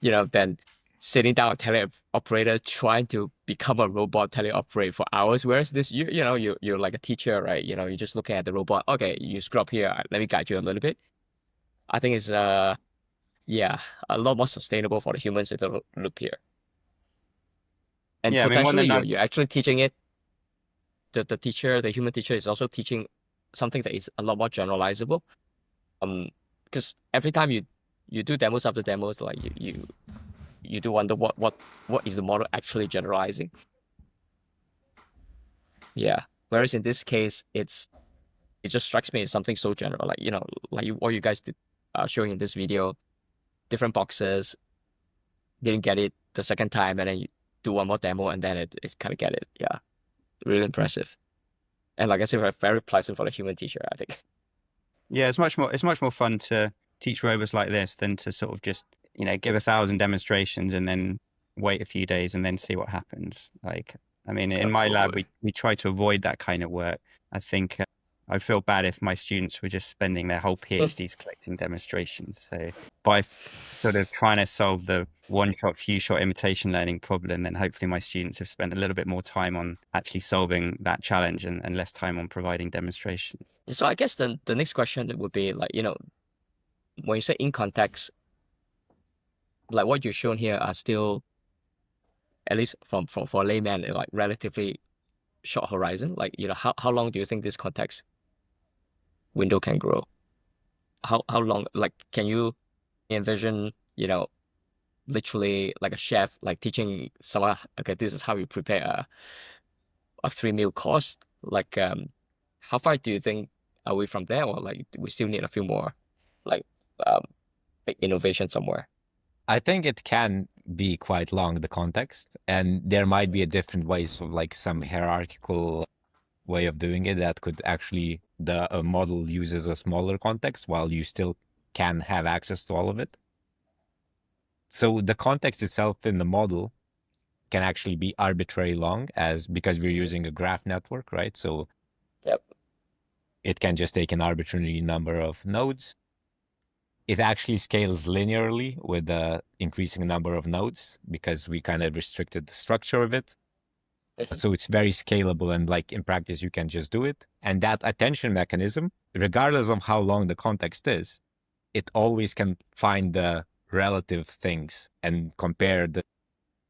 than sitting down a teleoperator trying to become a robot teleoperator for hours. Whereas this, you're like a teacher, right? You're just looking at the robot. Okay, you screw up here. Let me guide you a little bit. I think it's, a lot more sustainable for the humans if they look here. And potentially, you're actually teaching it. The human teacher is also teaching something that is a lot more generalizable. Because every time you do demos after demos, like you do wonder what is the model actually generalizing. Yeah. Whereas in this case, it just strikes me as something so general, what you guys did showing in this video, different boxes, didn't get it the second time, and then you do one more demo, and then it's kind of get it. Yeah, really impressive. And like I said, very pleasant for the human teacher, I think. Yeah, it's much more fun to teach robots like this than to sort of just, give 1,000 demonstrations and then wait a few days and then see what happens. Like, I mean, in my lab, we try to avoid that kind of work. I think I'd feel bad if my students were just spending their whole PhDs collecting demonstrations. So by sort of trying to solve the one-shot, few-shot imitation learning problem, then hopefully my students have spent a little bit more time on actually solving that challenge and less time on providing demonstrations. So I guess the next question would be like, when you say in context, like what you've shown here are still, at least for a layman, like relatively short horizon. Like, how long do you think this context window can grow? How long, like, can you envision, literally like a chef, like teaching someone, okay, this is how you prepare a 3-meal course? Like, how far do you think are we from there? Or like, we still need a few more, like, big innovation somewhere? I think it can be quite long, the context, and there might be a different ways of like some hierarchical way of doing it that could actually, the model uses a smaller context while you still can have access to all of it. So the context itself in the model can actually be arbitrarily long because we're using a graph network, right? So Yep. It can just take an arbitrary number of nodes. It actually scales linearly with the increasing number of nodes because we kind of restricted the structure of it. So it's very scalable, and like in practice, you can just do it. And that attention mechanism, regardless of how long the context is, it always can find the relative things and compare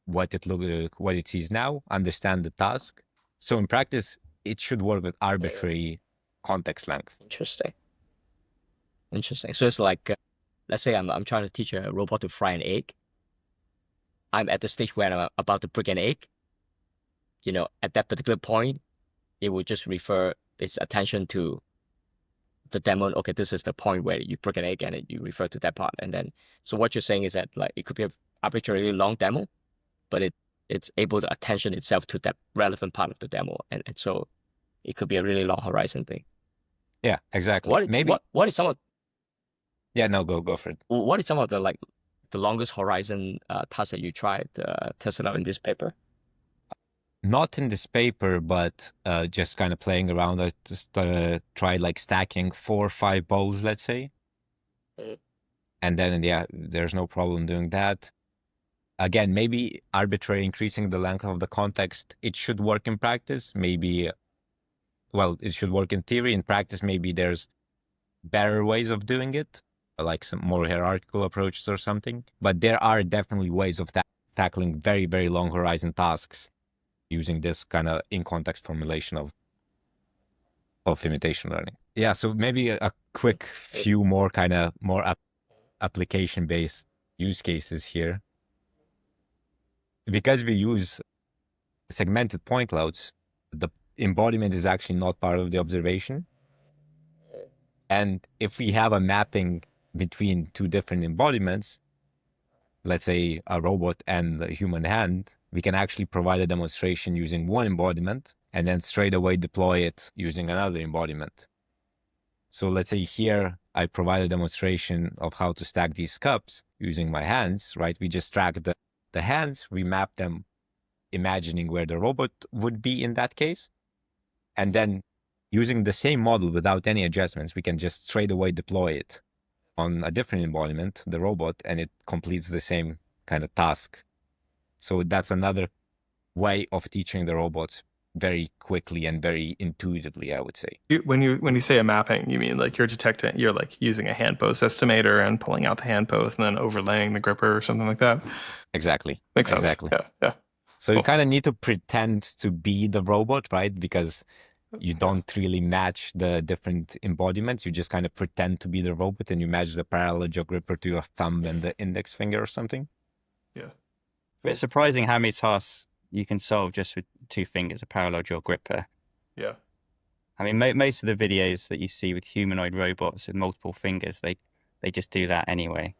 what it sees now, understand the task. So in practice, it should work with arbitrary context length. Interesting. So it's like, let's say I'm trying to teach a robot to fry an egg. I'm at the stage where I'm about to break an egg. At that particular point, it will just refer its attention to the demo. Okay, this is the point where you break an egg, and you refer to that part. And then, so what you're saying is that like it could be an arbitrarily long demo, but it's able to attention itself to that relevant part of the demo, and so it could be a really long horizon thing. Yeah, exactly. What is some of? Yeah, no, go for it. What is some of the longest horizon tasks that you tried tested out in this paper? Not in this paper, but just kind of playing around. I just tried like stacking 4 or 5 bowls, let's say. And then, yeah, there's no problem doing that. Again, maybe arbitrarily increasing the length of the context, it should work in practice. Maybe, well, it should work in theory. In practice, maybe there's better ways of doing it, like some more hierarchical approaches or something. But there are definitely ways of tackling very, very long horizon tasks using this kind of in-context formulation of imitation learning. Yeah, so maybe a quick few more kind of more application-based use cases here. Because we use segmented point clouds, the embodiment is actually not part of the observation. And if we have a mapping between 2 different embodiments, let's say a robot and a human hand, we can actually provide a demonstration using one embodiment and then straight away deploy it using another embodiment. So let's say here, I provide a demonstration of how to stack these cups using my hands, right? We just track the hands, we map them, imagining where the robot would be in that case. And then using the same model without any adjustments, we can just straight away deploy it on a different embodiment, the robot, and it completes the same kind of task. So that's another way of teaching the robots very quickly and very intuitively, I would say. When you say a mapping, you mean like you're like using a hand pose estimator and pulling out the hand pose and then overlaying the gripper or something like that? Exactly. Makes sense. Exactly. Yeah. So you kind of need to pretend to be the robot, right? Because you don't really match the different embodiments. You just kind of pretend to be the robot and you match the parallel jaw gripper to your thumb and the index finger or something. Yeah. But it's surprising how many tasks you can solve just with 2 fingers, a parallel jaw gripper. Yeah. I mean, most of the videos that you see with humanoid robots with multiple fingers, they just do that anyway.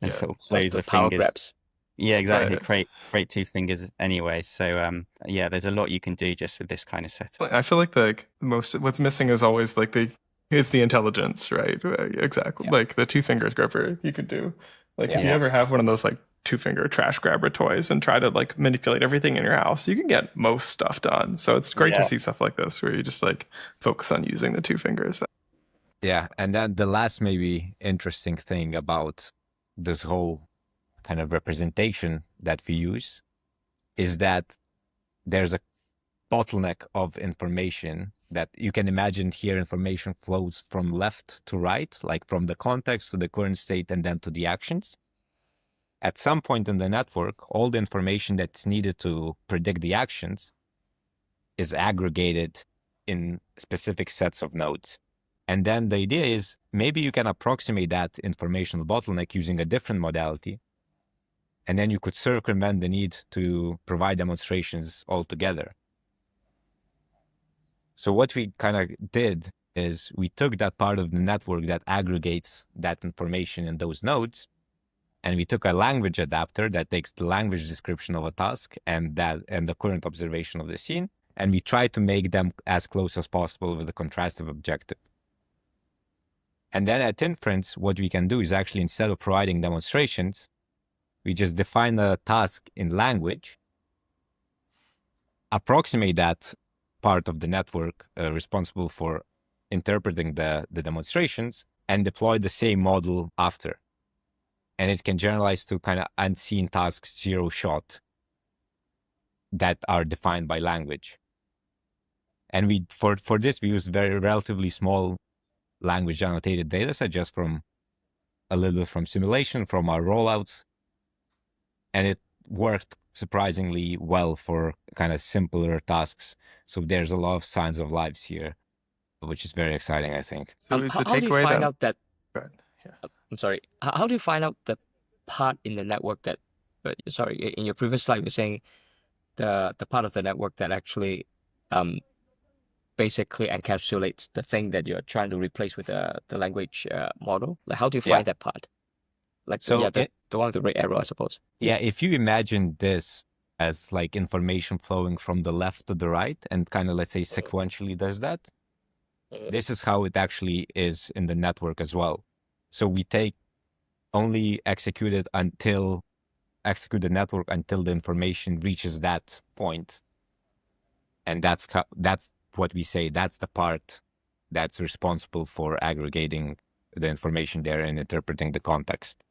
And sort of close the power fingers. grabs. Yeah, exactly. Right. Create 2 fingers anyway. So yeah, there's a lot you can do just with this kind of setup. I feel like what's missing is always like the It's the intelligence, right? Exactly. Yeah. Like the two fingers grabber you could do. Like if you Yeah. ever have one of those like two finger trash grabber toys and try to like manipulate everything in your house, you can get most stuff done. So it's great to Yeah. see stuff like this where you just like focus on using the two fingers. Yeah. And then the last maybe interesting thing about this whole kind of representation that we use is that there's a bottleneck of information that you can imagine here. Information flows from left to right, like from the context to the current state and then to the actions. At some point in the network, all the information that's needed to predict the actions is aggregated in specific sets of nodes. And then the idea is maybe you can approximate that informational bottleneck using a different modality. And then you could circumvent the need to provide demonstrations altogether. So what we kind of did is we took that part of the network that aggregates that information in those nodes, and we took a language adapter that takes the language description of a task and the current observation of the scene, and we try to make them as close as possible with a contrastive objective. And then at inference, what we can do is actually, instead of providing demonstrations, we just define a task in language, approximate that part of the network responsible for interpreting the demonstrations, and deploy the same model after. And it can generalize to kind of unseen tasks, zero shot, that are defined by language. And we for this, we use very relatively small language annotated data set, just from a little bit from simulation, from our rollouts. And it worked surprisingly well for kind of simpler tasks. So there's a lot of signs of lives here, which is very exciting, I think. So is the How do you takeaway find that out that? Go ahead. Yeah. I'm sorry. How do you find out the part in the network that? Sorry, in your previous slide, you're saying the part of the network that actually basically encapsulates the thing that you're trying to replace with the language model. Like, how do you find that part? Like, So the one with the red arrow, I suppose. Yeah, if you imagine this as like information flowing from the left to the right and kind of, let's say, sequentially does that, this is how it actually is in the network as well. So we take only execute the network until the information reaches that point. And that's what we say, that's the part that's responsible for aggregating the information there and interpreting the context.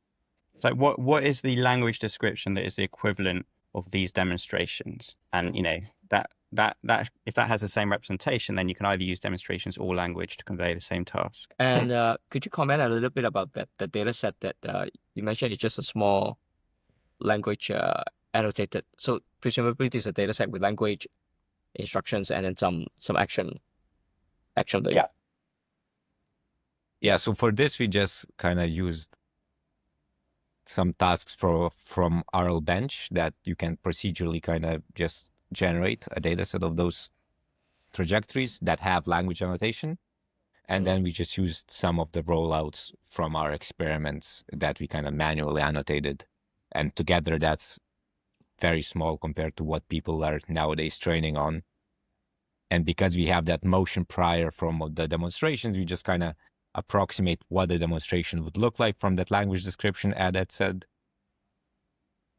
So what is the language description that is the equivalent of these demonstrations? And that if that has the same representation, then you can either use demonstrations or language to convey the same task. And could you comment a little bit about that the data set that you mentioned? It's just a small language annotated. So presumably this is a data set with language instructions and then some action data. Yeah. So for this, we just kind of used some tasks from RL bench that you can procedurally kind of just generate a data set of those trajectories that have language annotation. And then we just used some of the rollouts from our experiments that we kind of manually annotated. And together that's very small compared to what people are nowadays training on. And because we have that motion prior from the demonstrations, we just kind of approximate what the demonstration would look like from that language description Ed said,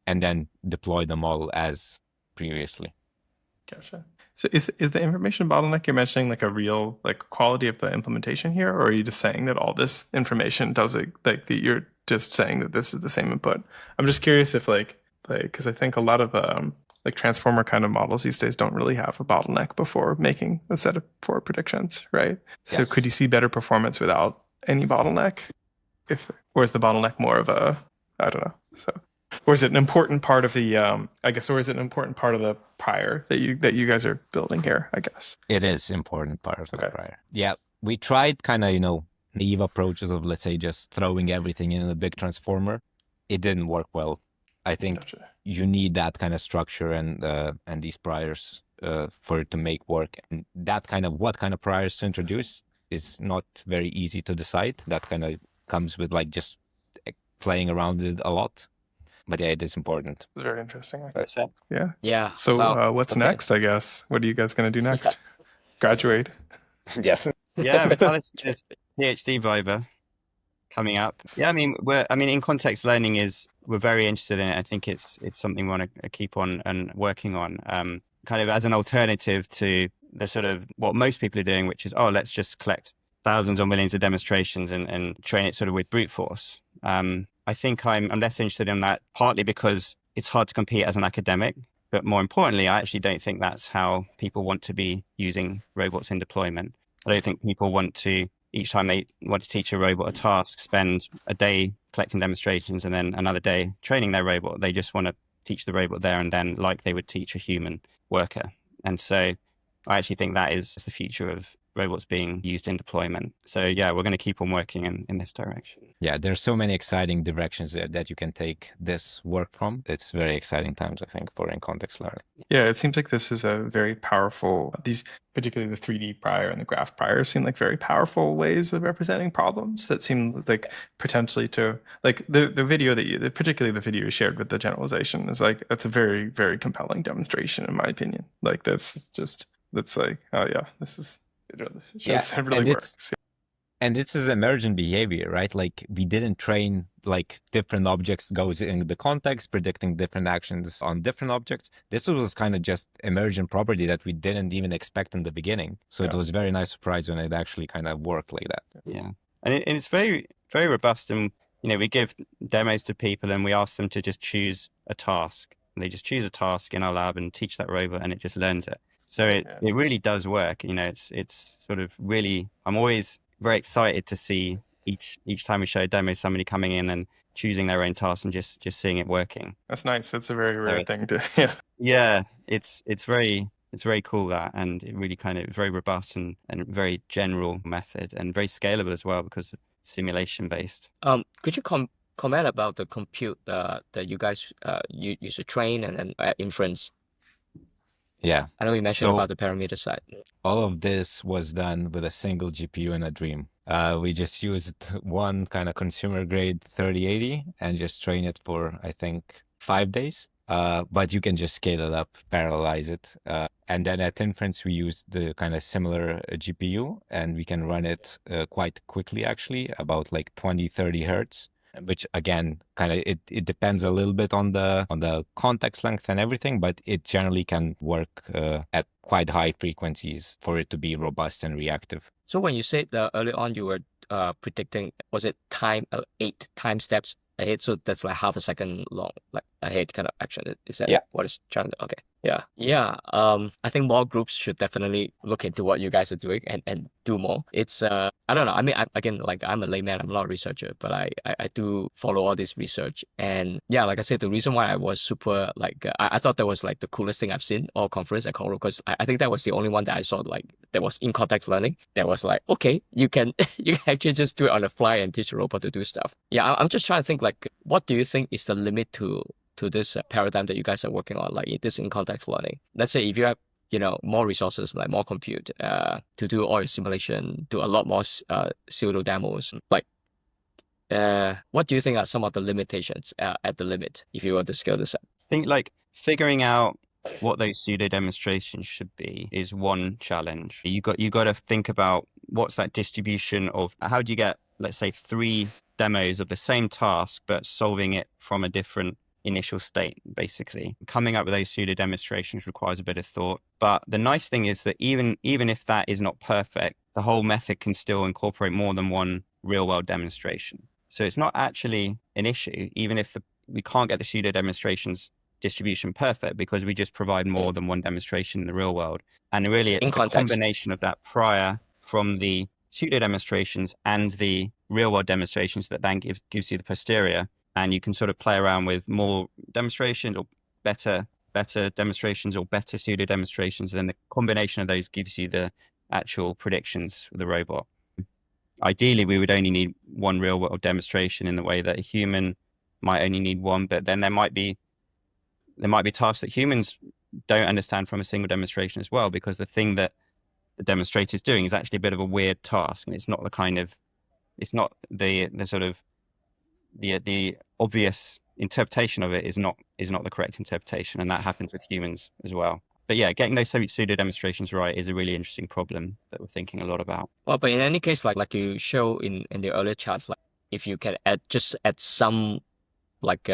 and then deploy the model as previously. Gotcha. So is the information bottleneck you're mentioning like a real like quality of the implementation here, or are you just saying that all this information does it, like you're just saying that this is the same input? I'm just curious if like because I think a lot of like transformer kind of models these days don't really have a bottleneck before making a set of for predictions, right? So Yes. could you see better performance without any bottleneck? Or is the bottleneck more of a, I don't know. So, or is it an important part of the or is it an important part of the prior that you guys are building here, I guess? It is important part of the Okay. prior. Yeah. We tried kind of, naive approaches of, let's say, just throwing everything in a big transformer. It didn't work well. I think Gotcha. you need that kind of structure and these priors for it to make work. And that kind of what kind of priors to introduce is not very easy to decide. That kind of comes with like just playing around with it a lot. But yeah, it is important. It's very interesting. That's it. Yeah. Yeah. So Wow. what's Okay. next, I guess? What are you guys going to do next? Graduate? Yes. Yeah, Vitalis' PhD viva coming up. Yeah, I mean, in context learning we're very interested in it. I think it's something we want to keep on and working on, kind of as an alternative to the sort of what most people are doing, which is, oh, let's just collect thousands or millions of demonstrations and train it sort of with brute force. I think I'm less interested in that, partly because it's hard to compete as an academic, but more importantly, I actually don't think that's how people want to be using robots in deployment. I don't think people want to, each time they want to teach a robot a task, spend a day collecting demonstrations and then another day training their robot. They just want to teach the robot there and then, like they would teach a human worker. And so I actually think that is the future of robots being used in deployment. So yeah, we're going to keep on working in this direction. Yeah, there's so many exciting directions there that you can take this work from. It's very exciting times, I think, for in-context learning. Yeah, it seems like this is a very powerful, these, particularly the 3D prior and the graph prior, seem like very powerful ways of representing problems that seem like potentially to, like the video that particularly the video you shared with the generalization is like, that's a very, very compelling demonstration in my opinion. Like that's like, oh yeah, it shows that it really works. And this is emergent behavior, right? Like we didn't train like different objects goes in the context, predicting different actions on different objects. This was kind of just emergent property that we didn't even expect in the beginning. So it was a very nice surprise when it actually kind of worked like that. Yeah. And it's very, very robust. And, we give demos to people and we ask them to just choose a task. And they just choose a task in our lab and teach that robot and it just learns it. So it really does work. It's sort of really, I'm always very excited to see each time we show a demo, somebody coming in and choosing their own task and just seeing it working. That's nice. That's a very rare thing to, yeah. It's very cool that, and it really kind of very robust and very general method and very scalable as well because simulation based. Could you comment about the compute that you guys use to train and inference? Yeah. I know you mentioned about the parameter side. All of this was done with a single GPU in a dream. We just used one kind of consumer grade 3080 and just train it for, I think, 5 days. But you can just scale it up, parallelize it. And then at inference, we used the kind of similar GPU and we can run it quite quickly, actually, about like 20, 30 hertz. Which again, kind of it depends a little bit on the context length and everything, but it generally can work at quite high frequencies for it to be robust and reactive. So when you said early on you were predicting, was it 8 time steps ahead? So that's like half a second long, like ahead kind of action. Is that what it's trying to? Okay. Yeah. I think more groups should definitely look into what you guys are doing and do more. It's I don't know. I mean, again, like I'm a layman, I'm not a researcher, but I do follow all this research. And yeah, like I said, the reason why I was super like I thought that was like the coolest thing I've seen all conference at Conroe, because I think that was the only one that I saw like that was in context learning. That was like, okay, you can actually just do it on the fly and teach a robot to do stuff. Yeah, I'm just trying to think like, what do you think is the limit to this paradigm that you guys are working on, like this in context learning? Let's say if you have more resources, like more compute to do all your simulation, do a lot more pseudo demos, like what do you think are some of the limitations at the limit if you were to scale this up? I think like figuring out what those pseudo demonstrations should be is one challenge. You got to think about what's that distribution of, how do you get, let's say, 3 demos of the same task but solving it from a different initial state. Basically coming up with those pseudo demonstrations requires a bit of thought, but the nice thing is that even if that is not perfect, the whole method can still incorporate more than one real world demonstration. So it's not actually an issue even if we can't get the pseudo demonstrations distribution perfect, because we just provide more than one demonstration in the real world. And really it's the combination of that prior from the pseudo demonstrations and the real world demonstrations that then gives you the posterior. And you can sort of play around with more demonstrations or better demonstrations or better pseudo demonstrations. And then the combination of those gives you the actual predictions for the robot. Ideally, we would only need one real world demonstration in the way that a human might only need one, but then there might be tasks that humans don't understand from a single demonstration as well, because the thing that the demonstrator is doing is actually a bit of a weird task. And it's not the sort of the obvious interpretation of it is not the correct interpretation, and that happens with humans as well. But yeah, getting those pseudo demonstrations right is a really interesting problem that we're thinking a lot about. Well, but in any case, like you show in the earlier charts, like if you can add some like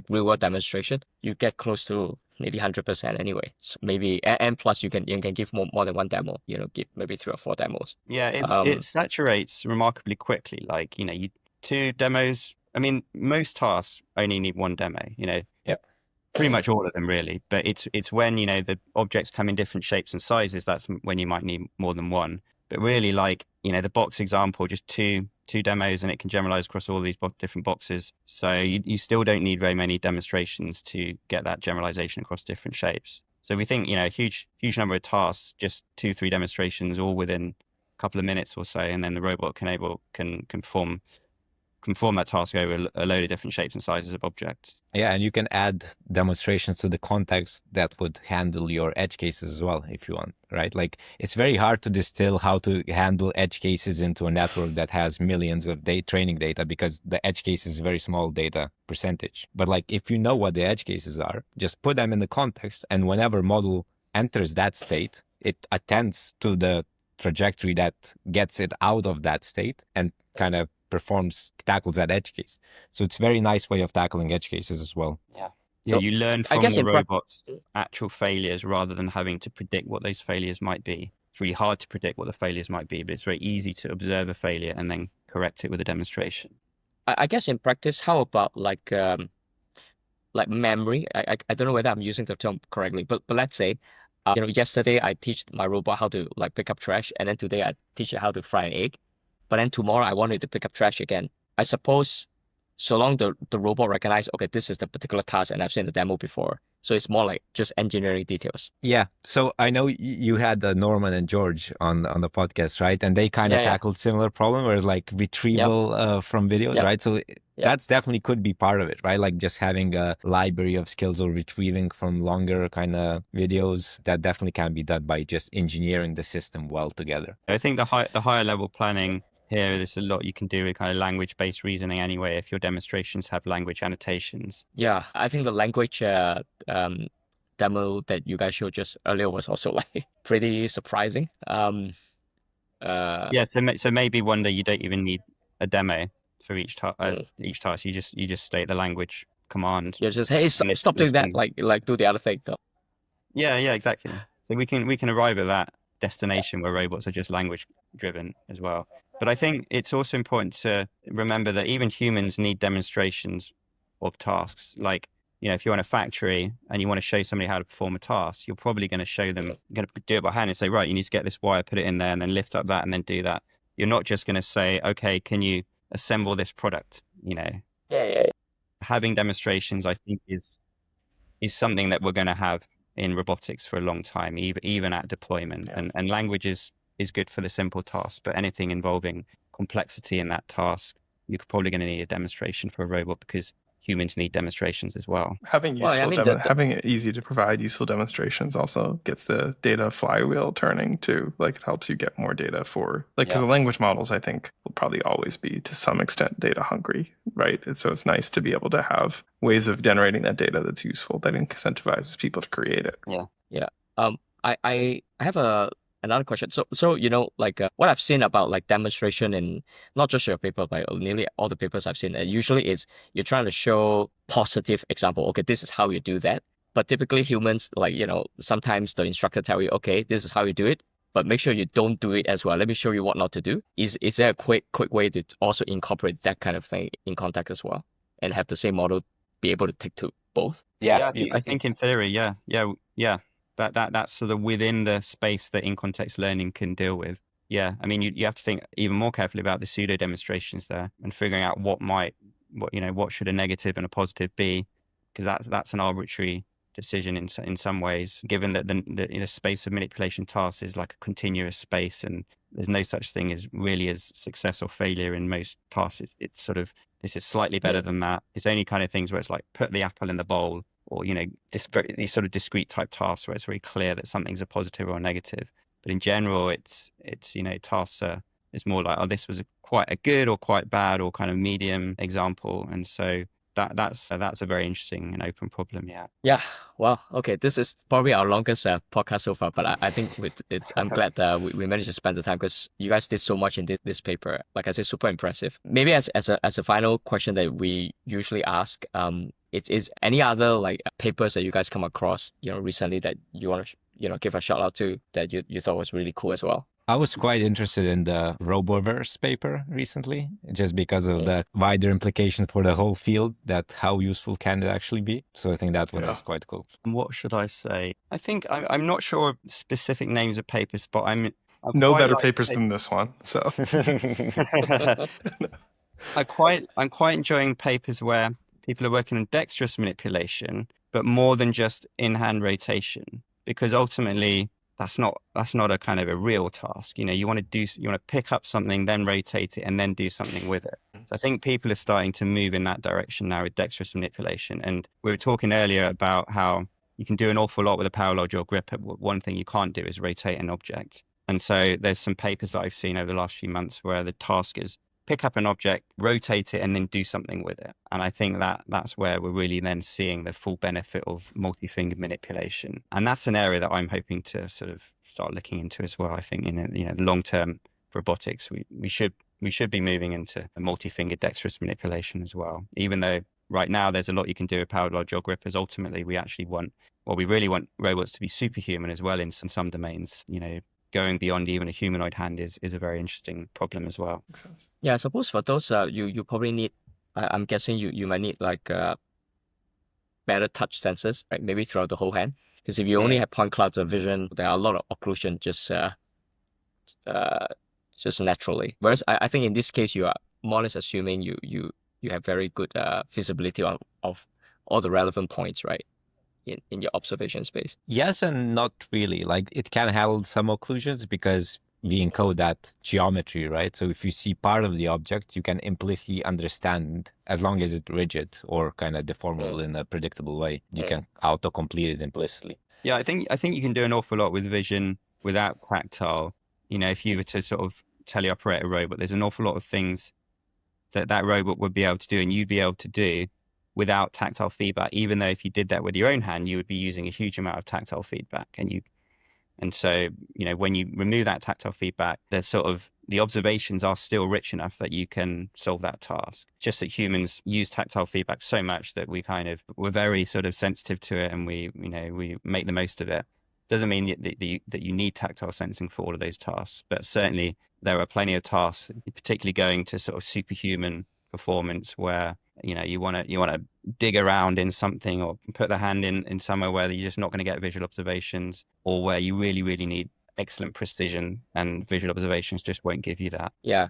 real world demonstration, you get close to maybe 100% anyway. So maybe and plus you can give more than one demo. Give maybe 3 or 4 demos. Yeah, it saturates remarkably quickly. Like, you 2 demos. I mean, most tasks only need 1 demo, Yep. pretty much all of them really. But it's when, the objects come in different shapes and sizes, that's when you might need more than 1. But really, like, the box example, just two demos and it can generalize across all these different boxes. So you still don't need very many demonstrations to get that generalization across different shapes. So we think, a huge number of tasks, just 2-3 demonstrations all within a couple of minutes or so, and then the robot can perform that task over a load of different shapes and sizes of objects. Yeah, and you can add demonstrations to the context that would handle your edge cases as well, if you want, right? Like, it's very hard to distill how to handle edge cases into a network that has millions of training data, because the edge case is a very small data percentage. But like, if you know what the edge cases are, just put them in the context, and whenever model enters that state, it attends to the trajectory that gets it out of that state and kind of tackles that edge case. So it's a very nice way of tackling edge cases as well. Yeah. So, Yeah, you learn I from guess the robot's actual failures rather than having to predict what those failures might be. It's really hard to predict what the failures might be, but it's very easy to observe a failure and then correct it with a demonstration. I guess in practice, how about like memory? I don't know whether I'm using the term correctly, but let's say, yesterday I teach my robot how to like pick up trash, and then today I teach it how to fry an egg. But then tomorrow I wanted to pick up trash again. I suppose so long the robot recognize, okay, this is the particular task and I've seen the demo before. So it's more like just engineering details. Yeah. So I know you had Norman and George on the podcast, right? And they kind of tackled similar problem where it's like retrieval from videos, right? So that's definitely could be part of it, right? Like just having a library of skills or retrieving from longer kind of videos, that definitely can be done by just engineering the system well together. I think the higher level planning here, there's a lot you can do with kind of language-based reasoning anyway, if your demonstrations have language annotations. Yeah, I think the language demo that you guys showed just earlier was also like pretty surprising. Yeah, so maybe one day you don't even need a demo for each task. You just state the language command. You're just, hey, stop doing that. Like do the other thing. Yeah, exactly. So we can arrive at that destination where robots are just language driven as well. But I think it's also important to remember that even humans need demonstrations of tasks. Like, if you're in a factory and you want to show somebody how to perform a task, you're probably going to show them, going to do it by hand and say, right, you need to get this wire, put it in there, and then lift up that and then do that. You're not just going to say, okay, can you assemble this product? Yeah. Having demonstrations, I think, is something that we're going to have in robotics for a long time, even at deployment. Yeah. And language is good for the simple task, but anything involving complexity in that task, you're probably going to need a demonstration for a robot, because humans need demonstrations as well. Having having it easy to provide useful demonstrations also gets the data flywheel turning too. Like, it helps you get more data for, like, because the language models, I think, will probably always be to some extent data hungry, right? And so it's nice to be able to have ways of generating that data that's useful, that incentivizes people to create it. Yeah. I have another question. So like what I've seen about like demonstration in not just your paper, but nearly all the papers I've seen, usually it's you're trying to show positive example. Okay, this is how you do that. But typically humans, like, sometimes the instructor tell you, okay, this is how you do it, but make sure you don't do it as well. Let me show you what not to do. Is there a quick way to also incorporate that kind of thing in context as well, and have the same model be able to take to both? Yeah, I think in theory, yeah. That's sort of within the space that in-context learning can deal with. Yeah, I mean, you have to think even more carefully about the pseudo demonstrations there and figuring out what should a negative and a positive be, because that's an arbitrary decision in some ways, given that the space of manipulation tasks is like a continuous space, and there's no such thing as really as success or failure in most tasks. It's sort of, this is slightly better than that. It's only kind of things where it's like put the apple in the bowl, or these sort of discrete type tasks where it's very clear that something's a positive or a negative. But in general, it's tasks it's more like, oh, this was quite a good or quite bad or kind of medium example, and so that's a very interesting and open problem. Yeah. Yeah. Wow. Okay. This is probably our longest podcast so far, but I think with it's, I'm glad that we managed to spend the time because you guys did so much in this paper. Like I said, super impressive. Maybe as a final question that we usually ask, is any other like papers that you guys come across, recently that you want to, give a shout out to that you thought was really cool as well? I was quite interested in the Roboverse paper recently, just because of the wider implications for the whole field, that how useful can it actually be. So I think that one is quite cool. And what should I say? I think I'm not sure of specific names of papers, but I'm No quite better like papers than this one. So I'm quite enjoying papers where people are working on dexterous manipulation, but more than just in-hand rotation, because ultimately that's not a kind of a real task. You want to pick up something, then rotate it, and then do something with it. So I think people are starting to move in that direction now with dexterous manipulation. And we were talking earlier about how you can do an awful lot with a parallel jaw gripper. One thing you can't do is rotate an object. And so there's some papers that I've seen over the last few months where the task is pick up an object, rotate it, and then do something with it. And I think that's where we're really then seeing the full benefit of multi-finger manipulation. And that's an area that I'm hoping to sort of start looking into as well. I think in the long term robotics, we should be moving into a multi-finger dexterous manipulation as well. Even though right now there's a lot you can do with parallel jaw grippers, ultimately we really want robots to be superhuman as well in some domains. Going beyond even a humanoid hand is a very interesting problem as well. makes sense. Yeah, I suppose for those you probably need. I'm guessing you might need like better touch sensors, right? Maybe throughout the whole hand. Because if you only have point clouds of vision, there are a lot of occlusion just naturally. Whereas I think in this case you are more or less assuming you have very good visibility of all the relevant points, right? In your observation space. Yes and not really. Like it can handle some occlusions because we encode that geometry, right? So if you see part of the object, you can implicitly understand, as long as it's rigid or kind of deformable in a predictable way, you can auto-complete it implicitly. Yeah, I think you can do an awful lot with vision without tactile. If you were to sort of teleoperate a robot, there's an awful lot of things that robot would be able to do and you'd be able to do without tactile feedback, even though if you did that with your own hand, you would be using a huge amount of tactile feedback. And so, when you remove that tactile feedback, there's sort of the observations are still rich enough that you can solve that task. Just that humans use tactile feedback so much that we're very sort of sensitive to it and we make the most of it. Doesn't mean that you need tactile sensing for all of those tasks, but certainly there are plenty of tasks, particularly going to sort of superhuman performance where you want to dig around in something or put the hand in somewhere where you're just not going to get visual observations, or where you really, really need excellent precision and visual observations just won't give you that. Yeah.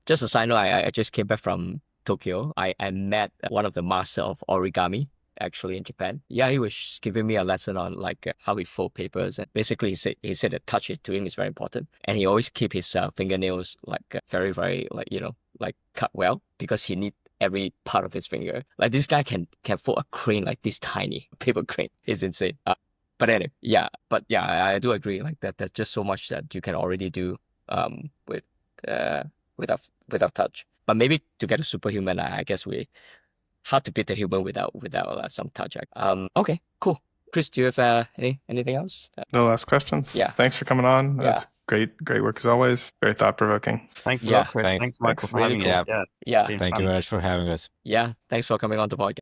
Just a side note, I just came back from Tokyo. I met one of the master of origami actually in Japan. Yeah, he was giving me a lesson on like how he fold papers, and basically he said that touch to him is very important, and he always keep his fingernails like very, very like cut well, because he need every part of his finger. Like this guy can fold a crane like this tiny paper crane. It's insane. But anyway, I do agree like that. There's just so much that you can already do without touch. But maybe to get a superhuman, I guess we hard to beat the human without some touch. Okay, cool. Chris, do you have anything else? No last questions. Yeah. Thanks for coming on. Yeah. That's great work as always. Very thought provoking. Thanks a Yeah. lot, Chris. Thanks. Thanks Michael, for Really having us. Yeah. Been Thank you fun. very much for having us. Yeah. Thanks for coming on the podcast.